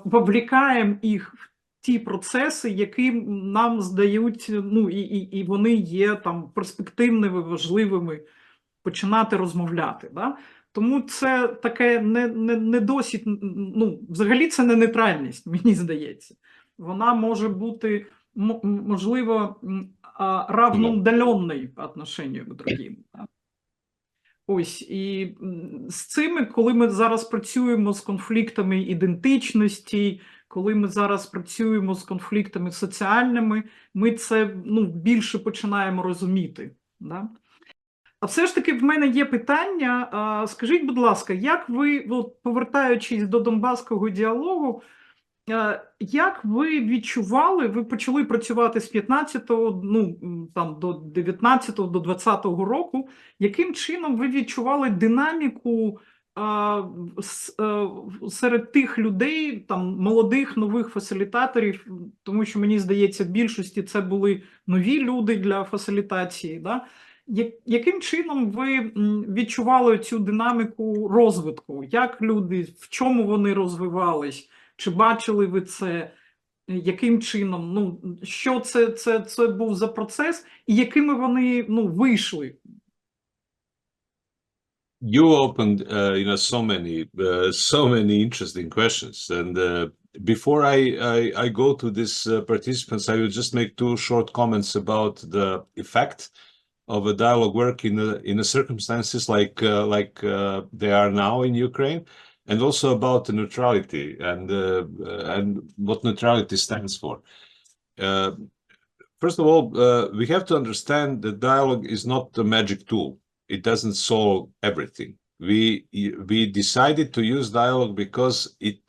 вовлікаємо їх в ті процеси, які нам здають, і вони є там перспективними, важливими, починати розмовляти. Да? Тому це таке не досить, взагалі це не нейтральність, мені здається. вона може бути, можливо, равноудаленной по отношению к другим. Ось, і з цими, коли ми зараз працюємо з конфліктами ідентичності, коли ми зараз працюємо з конфліктами соціальними, ми це більше починаємо розуміти. Да? А все ж таки в мене є питання. Скажіть, будь ласка, як ви, повертаючись до донбаського діалогу, як ви відчували, ви почали працювати з 15-го, до 19-го, до 20-го року, яким чином ви відчували динаміку серед тих людей, там, молодих, нових фасилітаторів, тому що, мені здається, в більшості це були нові люди для фасилітації, да? Яким чином ви відчували цю динаміку розвитку? Як люди, в чому вони розвивались? Чи бачили ви це? Яким чином? Що це був за процес? І якими вони, вийшли?
You opened, so many interesting questions. And before I go to these participants, I will just make two short comments about the effect of a dialogue work in the circumstances like they are now in Ukraine, and also about the neutrality and what neutrality stands for. First of all, we have to understand that dialogue is not a magic tool. It doesn't solve everything. We decided to use dialogue because it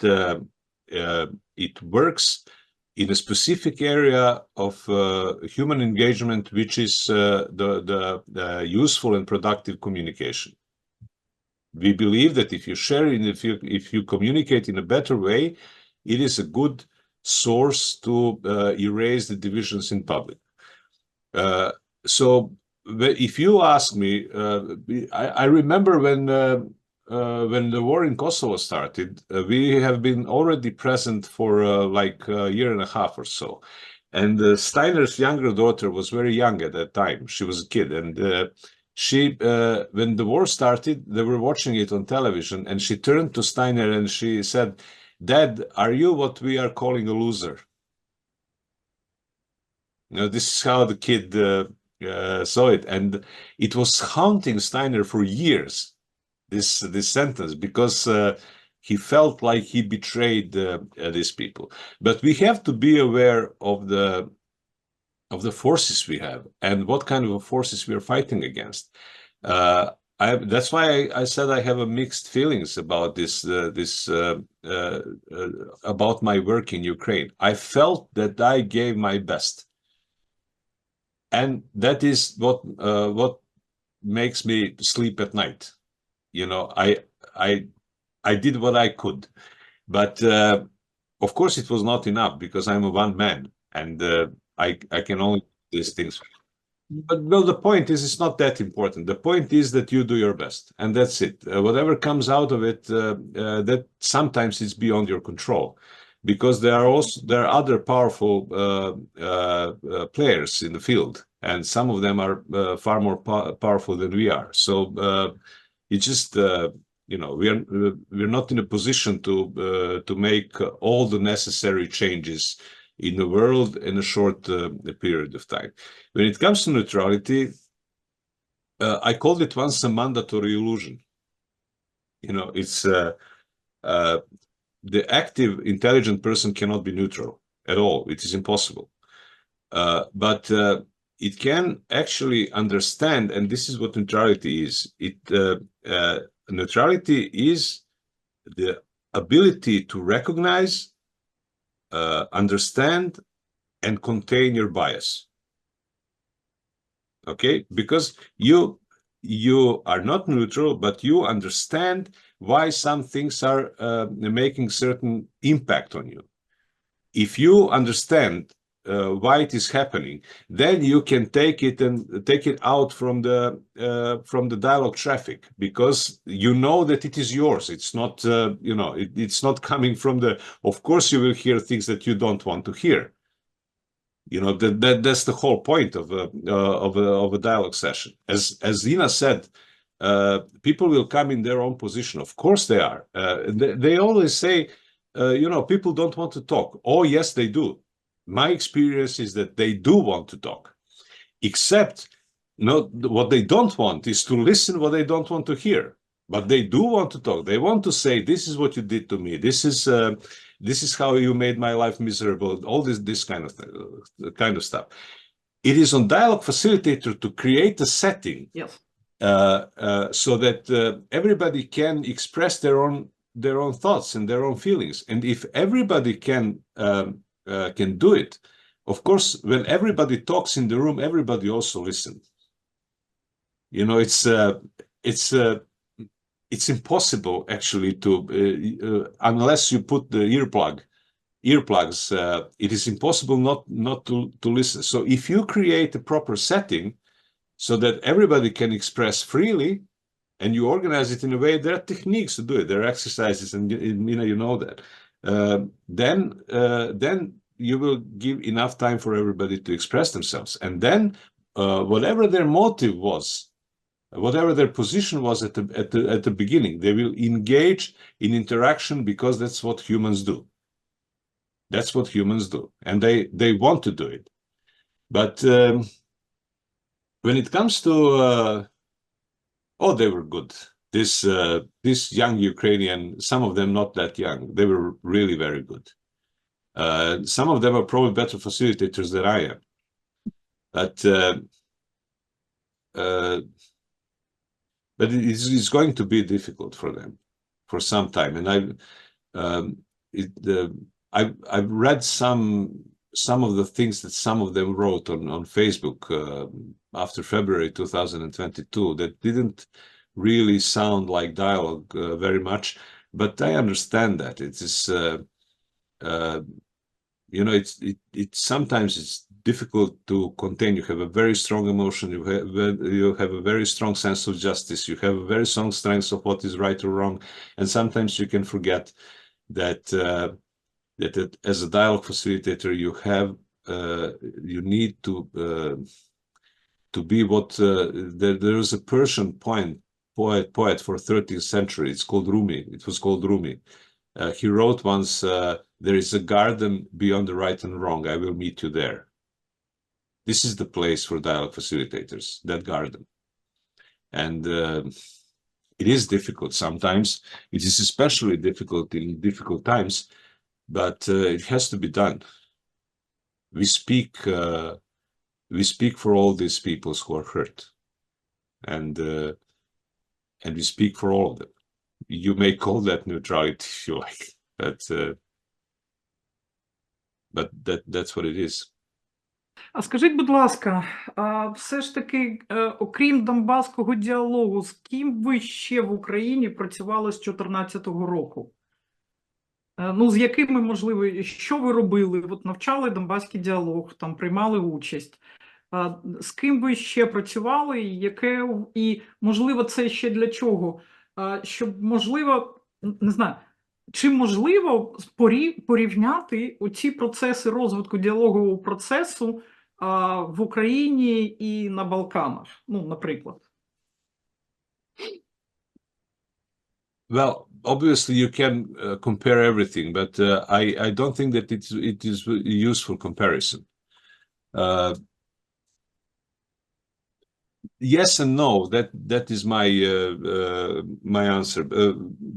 works in a specific area of human engagement, which is the useful and productive communication. We believe that if you share, if you communicate in a better way, it is a good source to erase the divisions in public. So if you ask me, I remember when the war in Kosovo started, we have been already present for like a year and a half or so. And Steiner's younger daughter was very young at that time. She was a kid. And she, when the war started, they were watching it on television. And she turned to Steiner and she said, "Dad, are you what we are calling a loser?" This is how the kid saw it. And it was haunting Steiner for years. This sentence, because he felt like he betrayed these people. But we have to be aware of the forces we have and what kind of forces we are fighting against. That's why I said I have a mixed feelings about about my work in Ukraine. I felt that I gave my best, and that is what makes me sleep at night. I did what I could, but of course it was not enough because I'm a one man and I can only do these things. But well, the point is, it's not that important. The point is that you do your best, and that's it. Whatever comes out of it, that sometimes it's beyond your control, because there are other powerful players in the field, and some of them are far more powerful than we are. So. It's just, we're not in a position to make all the necessary changes in the world in a short period of time. When it comes to neutrality, I called it once a mandatory illusion. It's the active, intelligent person cannot be neutral at all. It is impossible. But it can actually understand, and this is what neutrality is. Neutrality is the ability to recognize, understand, and contain your bias. Okay, because you are not neutral, but you understand why some things are making certain impact on you. If you understand why it is happening, then you can take it out from the dialogue traffic, because you know that it is yours. It's not it's not coming from the. Of course, you will hear things that you don't want to hear. That's the whole point of a dialogue session. As Ina said, people will come in their own position. Of course they are. They always say, you know, people don't want to talk. Oh, yes, they do. My experience is that they do want to talk, except what they don't want is to listen what they don't want to hear. But they do want to talk. They want to say, this is what you did to me. This is how you made my life miserable. All this kind of stuff. It is on dialogue facilitator to create a setting,
Yes.
So that everybody can express their own thoughts and their own feelings. And if everybody can do it, of course, when everybody talks in the room, everybody also listens. You know, it's impossible actually to unless you put the earplugs. It is impossible not to listen. So if you create a proper setting so that everybody can express freely, and you organize it in a way, there are techniques to do it, there are exercises, and you know that. Then you will give enough time for everybody to express themselves, and then whatever their motive was, whatever their position was at the beginning, they will engage in interaction because that's what humans do. That's what humans do, and they want to do it. But when it comes to oh, they were good. This young Ukrainian, some of them not that young, they were really very good. Some of them are probably better facilitators than I am. But it's going to be difficult for them for some time. And I've read some of the things that some of them wrote on Facebook after February 2022 that didn't really sound like dialogue very much, but I understand that it is you know, sometimes it's difficult to contain. You have a very strong emotion, you have a very strong sense of justice, you have a very strong sense of what is right or wrong, and sometimes you can forget that that as a dialogue facilitator you need to be what there is a Persian poet for 13th century. It's called Rumi. It was called Rumi. He wrote once, there is a garden beyond the right and wrong. I will meet you there. This is the place for dialogue facilitators, that garden. And it is difficult sometimes. It is especially difficult in difficult times, but it has to be done. We speak for all these peoples who are hurt, and we speak for all of them. You may call that neutrality if you like, but that's what it is.
А скажіть, будь ласка, все ж таки, окрім Донбаського діалогу, з ким ви ще в Україні працювали з 2014 року? Ну, з якими, можливо, що ви робили? От навчали Донбаський діалог, там приймали участь. З ким ви ще працювали, і, можливо, це ще для чого? Щоб, можливо, не знаю, чи можливо порівняти оці процеси розвитку діалогового процесу в Україні і на Балканах, ну, наприклад?
Well, obviously you can compare everything, but I don't think that it is a useful comparison. Yes and no. That is my answer.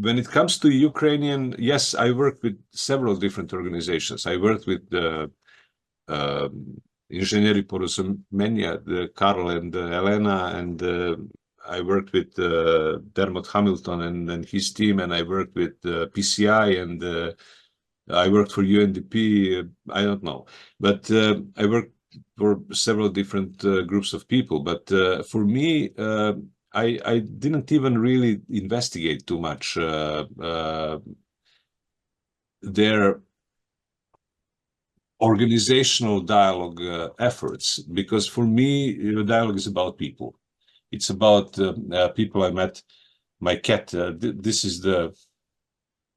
When it comes to Ukrainian, yes, I work with several different organizations. I worked with Inženjeri porozumenia, Karl and Elena, and I worked with Dermot Hamilton and his team, and I worked with PCI, and I worked for UNDP. I don't know, but I worked for several different groups of people. But for me, I didn't even really investigate too much their organizational dialogue efforts, because for me, dialogue is about people. It's about people I met. My cat, this is the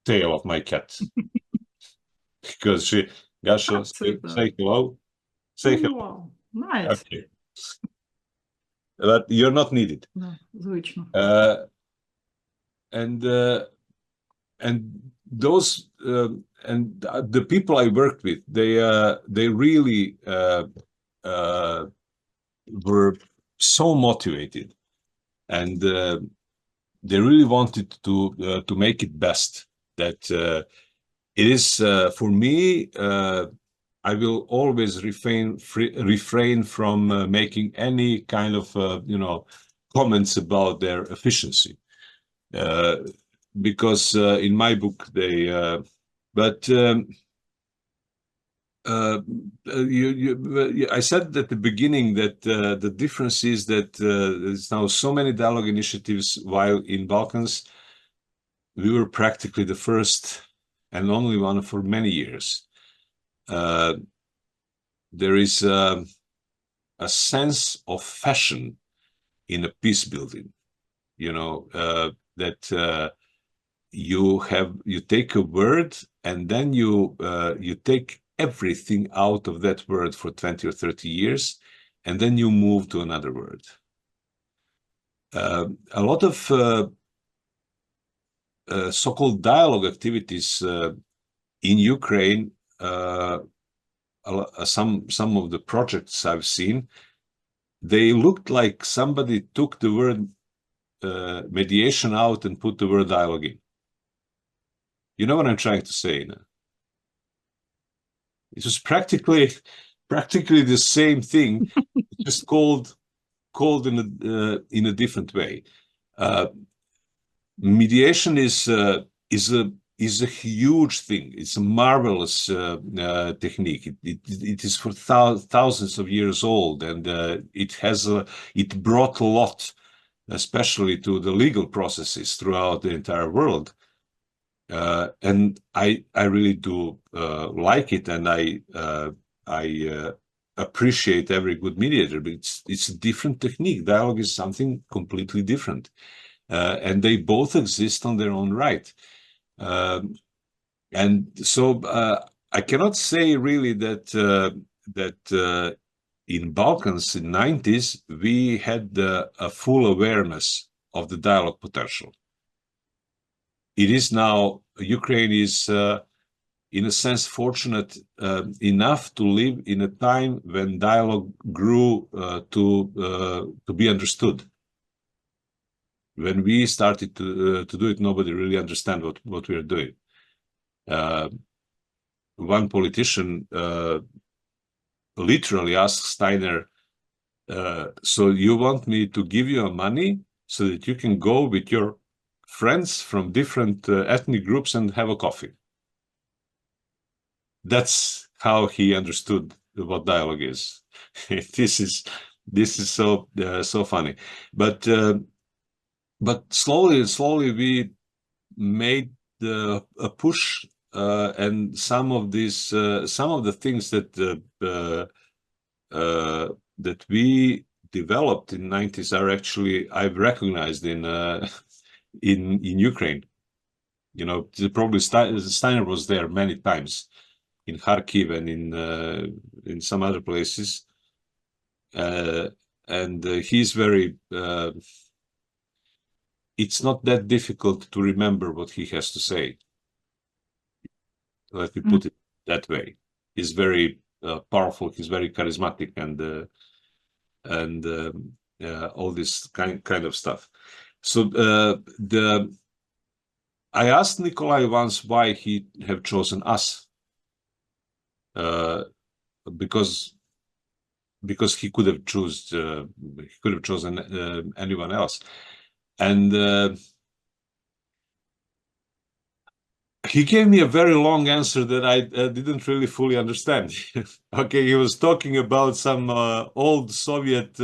tail of my cat. Because Gasha, say hello. Say hello.
Wow, nice.
Okay. But you're not needed.
Да, звично.
And those and the people I worked with, they really were so motivated, and they really wanted to make it best. That it is for me. I will always refrain from making any kind of comments about their efficiency, because in my book they. I said at the beginning that the difference is that there's now so many dialogue initiatives, while in Balkans we were practically the first and only one for many years. There is a sense of fashion in a peace building, that you take a word and then you take everything out of that word for 20 or 30 years, and then you move to another word. A lot of so-called dialogue activities in Ukraine, some of the projects I've seen, they looked like somebody took the word mediation out and put the word dialogue in. You know what I'm trying to say? No? It was practically the same thing, just called in a different way. Mediation is a huge thing. It's a marvelous technique. It is for thousands of years old, and it brought a lot, especially to the legal processes throughout the entire world. And I really do like it, and I appreciate every good mediator. But it's a different technique. Dialogue is something completely different, and they both exist on their own right. And so I cannot say really that in Balkans in 90s we had a full awareness of the dialogue potential. It is now, Ukraine is in a sense fortunate enough to live in a time when dialogue grew to be understood. When we started to do it, nobody really understand what we are doing. One politician literally asked Steiner, so you want me to give you money so that you can go with your friends from different ethnic groups and have a coffee? That's how he understood what dialogue is. This is so funny, but slowly we made a push, and some of the things that we developed in the 90s are actually I've recognized in Ukraine. Probably Steiner was there many times in Kharkiv and in some other places, and he's very. It's not that difficult to remember what he has to say. Let me put it that way. He's very powerful. He's very charismatic, and all this kind of stuff. So I asked Nikolai once why he have chosen us, because he could have chosen anyone else, and he gave me a very long answer that I didn't really fully understand. Okay, he was talking about some old Soviet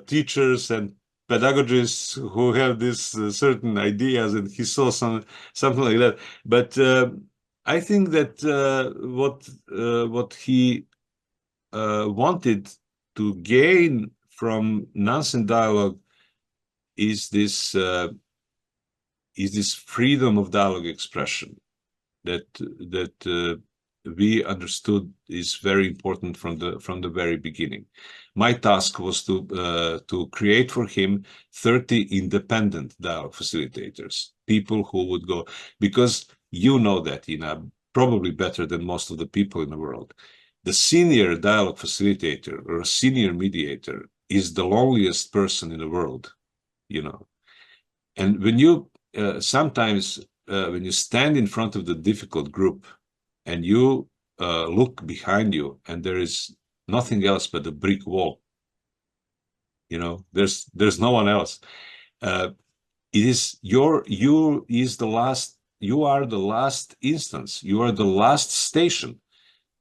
teachers and pedagogists who have this certain ideas, and he saw something like that. But I think that what he wanted to gain from Nansen dialogue is this freedom of dialogue expression that we understood is very important from the very beginning. My task was to create for him 30 independent dialogue facilitators people who would go, because you know that, Ina, probably better than most of the people in the world. The senior dialogue facilitator or senior mediator is the loneliest person in the world, you know. And when you sometimes when you stand in front of the difficult group and you look behind you and there is nothing else but a brick wall, you know, there's no one else. It is you are the last instance, you are the last station,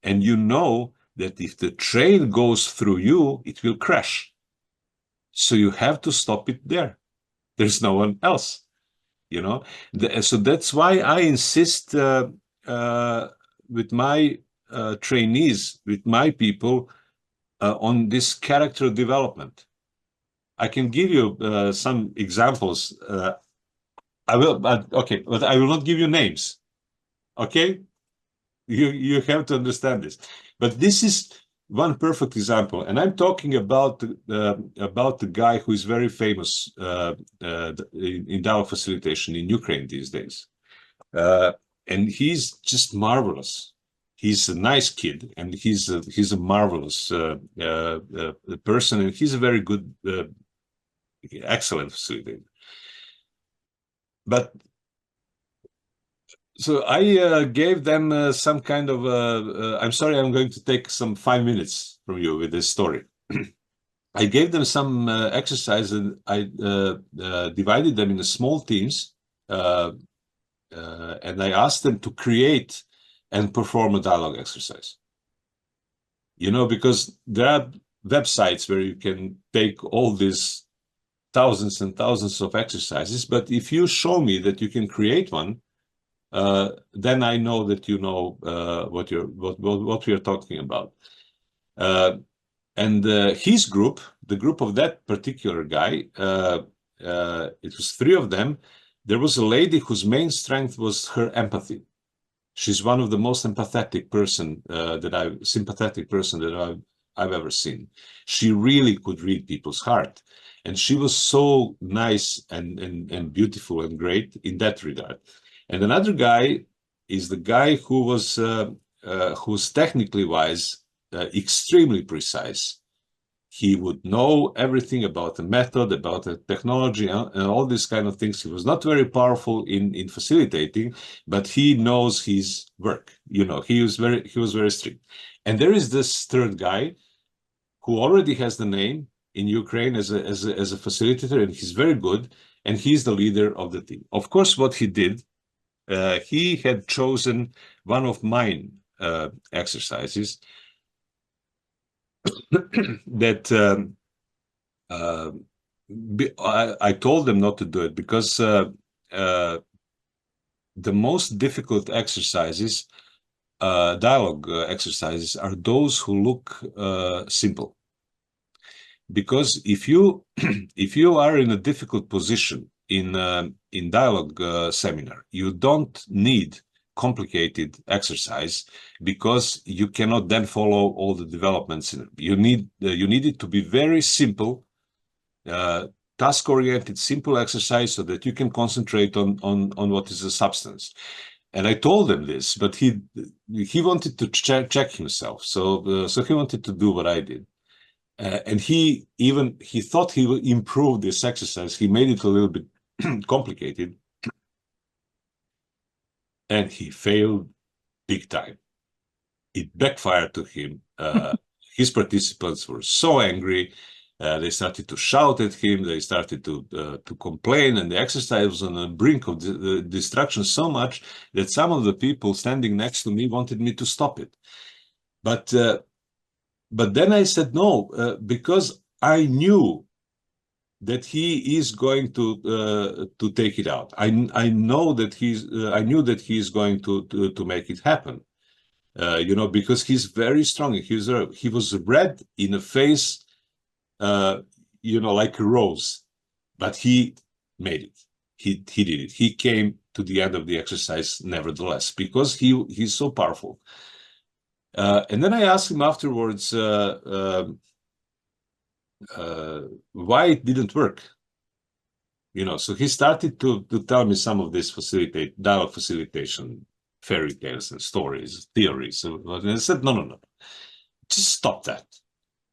and you know that if the train goes through you, it will crash. So you have to stop it there. There's no one else, you know. So that's why I insist with my trainees, with my people, on this character development. I can give you some examples. I will, but okay, but I will not give you names. Okay, you have to understand this. But this is one perfect example, and I'm talking about the guy who is very famous in dialogue facilitation in Ukraine these days, and he's just marvelous. He's a nice kid, and he's a marvelous person, and he's a very good, excellent facilitator. But so I gave them some kind of, I'm sorry, I'm going to take some 5 minutes from you with this story. I gave them some exercise, and I divided them into small teams, and I asked them to create and perform a dialogue exercise. You know, because there are websites where you can take all these thousands and thousands of exercises, but if you show me that you can create one, then I know that you know what we are talking about. And his group, the group of that particular guy, it was 3 of them. There was a lady whose main strength was her empathy. She's one of the most sympathetic person that I've ever seen. She really could read people's heart, and she was so nice and beautiful and great in that regard. And another guy is the guy who was who's technically wise, extremely precise. He would know everything about the method, about the technology, and all these kind of things. He was not very powerful in facilitating, but he knows his work. You know, he was very strict. And there is this third guy who already has the name in Ukraine as a facilitator, and he's very good, and he's the leader of the team. Of course, what he did, he had chosen one of mine exercises that I told them not to do it because the most difficult exercises, dialogue exercises, are those who look simple. Because if you are in a difficult position in dialogue seminar, you don't need complicated exercise, because you cannot then follow all the developments in it. You need it to be very simple, task-oriented, simple exercise, so that you can concentrate on what is the substance. And I told him this, but he wanted to check himself, so he wanted to do what I did. And he thought he would improve this exercise. He made it a little bit complicated, and he failed big time. It backfired to him. His participants were so angry. They started to shout at him. They started to complain, and the exercise was on the brink of destruction so much that some of the people standing next to me wanted me to stop it. But then I said no, because I knew that he is going to take it out. I knew that he is going to make it happen. You know, because he's very strong. He was red in the face, you know, like a rose, but he made it. He did it. He came to the end of the exercise nevertheless, because he's so powerful. And then I asked him afterwards why it didn't work. you know. So he started to tell me some of this dialogue facilitation fairy tales and stories, theories. And I said, no, just stop that.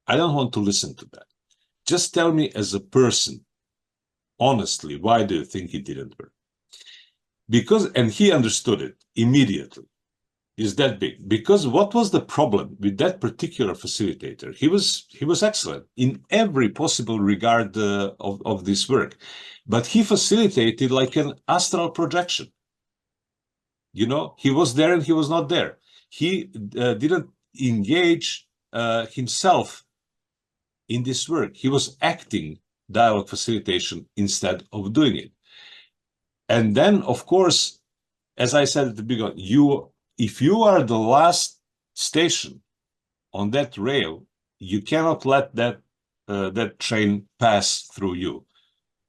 I don't want to listen to that. Just tell me as a person, honestly, why do you think it didn't work? Because, and he understood it immediately. Is that big? Because what was the problem with that particular facilitator? He was excellent in every possible regard of this work, but he facilitated like an astral projection. You know, he was there and he was not there. He didn't engage himself in this work. He was acting dialogue facilitation instead of doing it. And then, of course, as I said at the beginning, if you are the last station on that rail, you cannot let that train pass through you,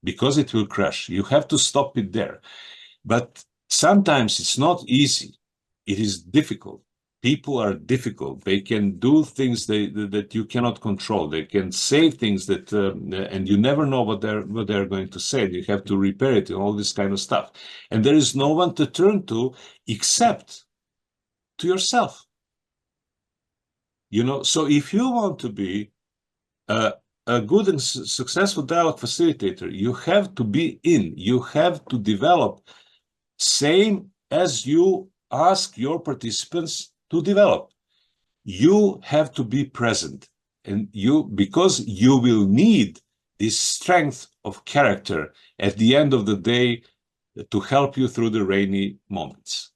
because it will crash. You have to stop it there. But sometimes it's not easy. It is difficult. People are difficult. They can do things that you cannot control. They can say things that, and you never know what they're going to say. You have to repair it and all this kind of stuff. And there is no one to turn to except to yourself. You know, so if you want to be a good and successful dialogue facilitator, you have to be in. You have to develop same as you ask your participants to develop. You have to be present, and because you will need this strength of character at the end of the day to help you through the rainy moments.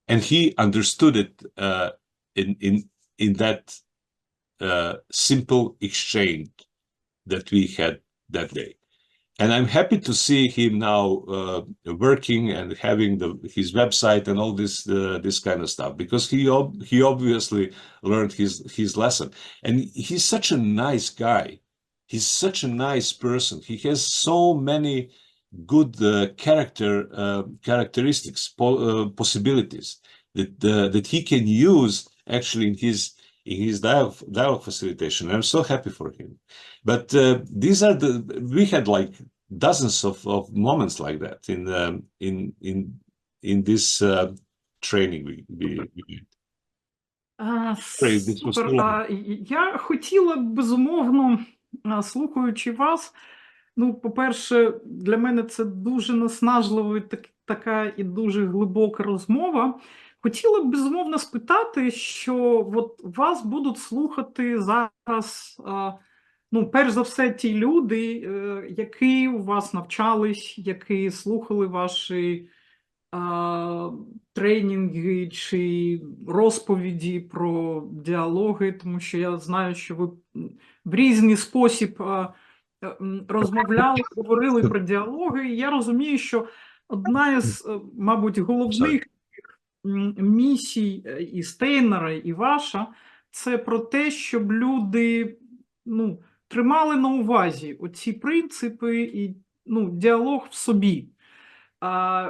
And he understood it in that simple exchange that we had that day. And I'm happy to see him now working and having his website and all this kind of stuff, because he obviously learned his lesson. And he's such a nice guy. He's such a nice person. He has so many good characteristics, possibilities that he can use actually in his dialogue facilitation. I'm so happy for him. But we had like dozens of moments like that in this training we did.
Супер. Я хотіла б, безумовно, слухаючи вас, ну, по-перше, для мене це дуже наснажлива така і дуже глибока розмова. Хотіла б, безумовно, спитати, що от вас будуть слухати зараз, ну, перш за все, ті люди, які у вас навчались, які слухали ваші тренінги чи розповіді про діалоги, тому що я знаю, що ви в різний спосіб розмовляли, говорили про діалоги. І я розумію, що одна із, мабуть, головних місій і Стейнера, і ваша, це про те, щоб люди, ну, тримали на увазі оці принципи і, ну, діалог в собі.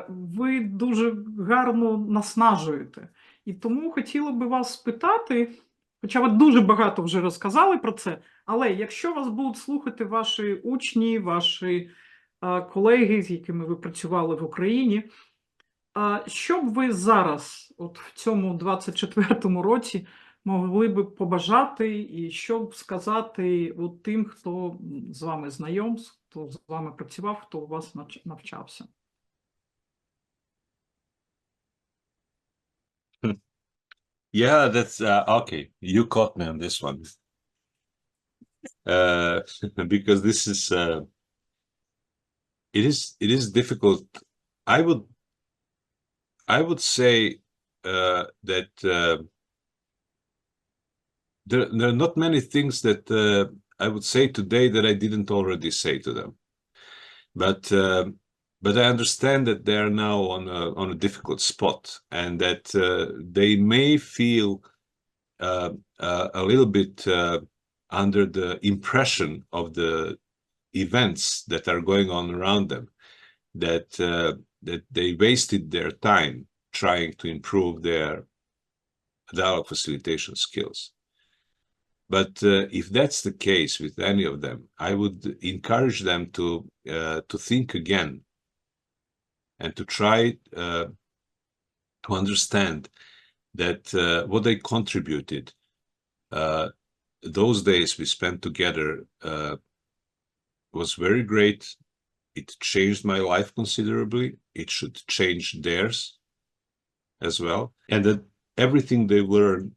Ви дуже гарно наснажуєте. І тому хотіла би вас спитати, хоча ви дуже багато вже розказали про це, але якщо вас будуть слухати ваші учні, ваші колеги, з якими ви працювали в Україні, що б ви зараз, от в цьому 24-му році, могли би побажати і що б сказати от тим, хто з вами знайом, хто з вами працював, хто у вас навчався?
Yeah, that's okay. You caught me on this one. Because this is it is difficult. I would say that there are not many things that I would say today that I didn't already say to them. But I understand that they are now on a difficult spot, and that they may feel a little bit under the impression of the events that are going on around them, that they wasted their time trying to improve their dialogue facilitation skills. But if that's the case with any of them, I would encourage them to think again and to try to understand that what they contributed, those days we spent together, was very great. It changed my life considerably. It should change theirs as well. And that everything they learned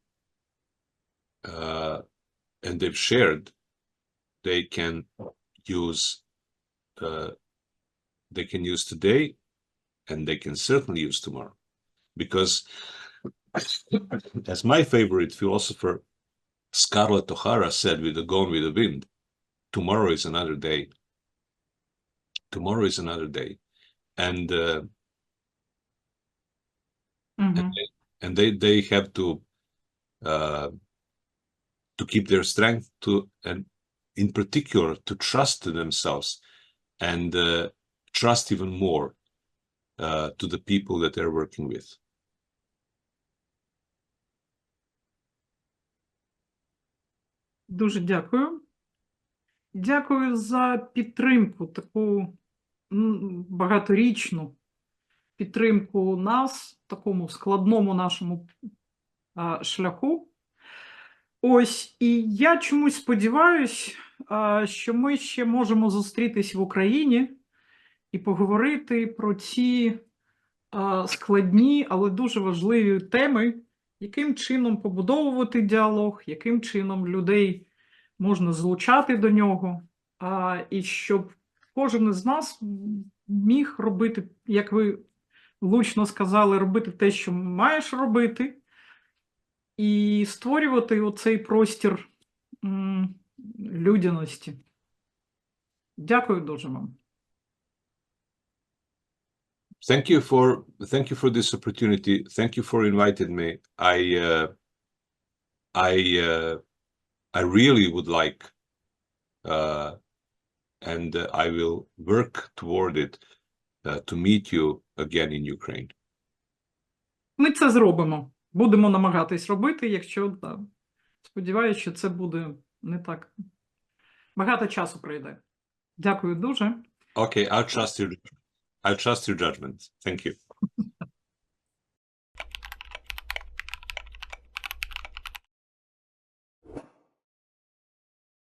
and they've shared, they can use today, and they can certainly use tomorrow. Because as my favorite philosopher Scarlett O'Hara said with the Gone with the Wind, tomorrow is another day. Tomorrow is another day. And they have to keep their strength, and in particular to trust to themselves, and trust even more to the people that they're working with.
Дуже дякую. Дякую за підтримку, таку багаторічну підтримку нас в такому складному нашому шляху. Ось, і я чомусь сподіваюсь, що ми ще можемо зустрітись в Україні і поговорити про ці складні, але дуже важливі теми, яким чином побудовувати діалог, яким чином людей можна залучати до нього, і щоб кожен із нас міг робити, як ви влучно сказали, робити те, що маєш робити, і створювати оцей простір людяності. Дякую дуже вам.
Thank you for this opportunity. Thank you for inviting me. I really would like, and I will work toward it, to meet you again in Ukraine.
Ми це зробимо. Будемо намагатись робити, якщо, сподіваюся, що це буде не так. Багато часу пройде. Дякую дуже.
Okay, I'll trust your judgment. Thank you.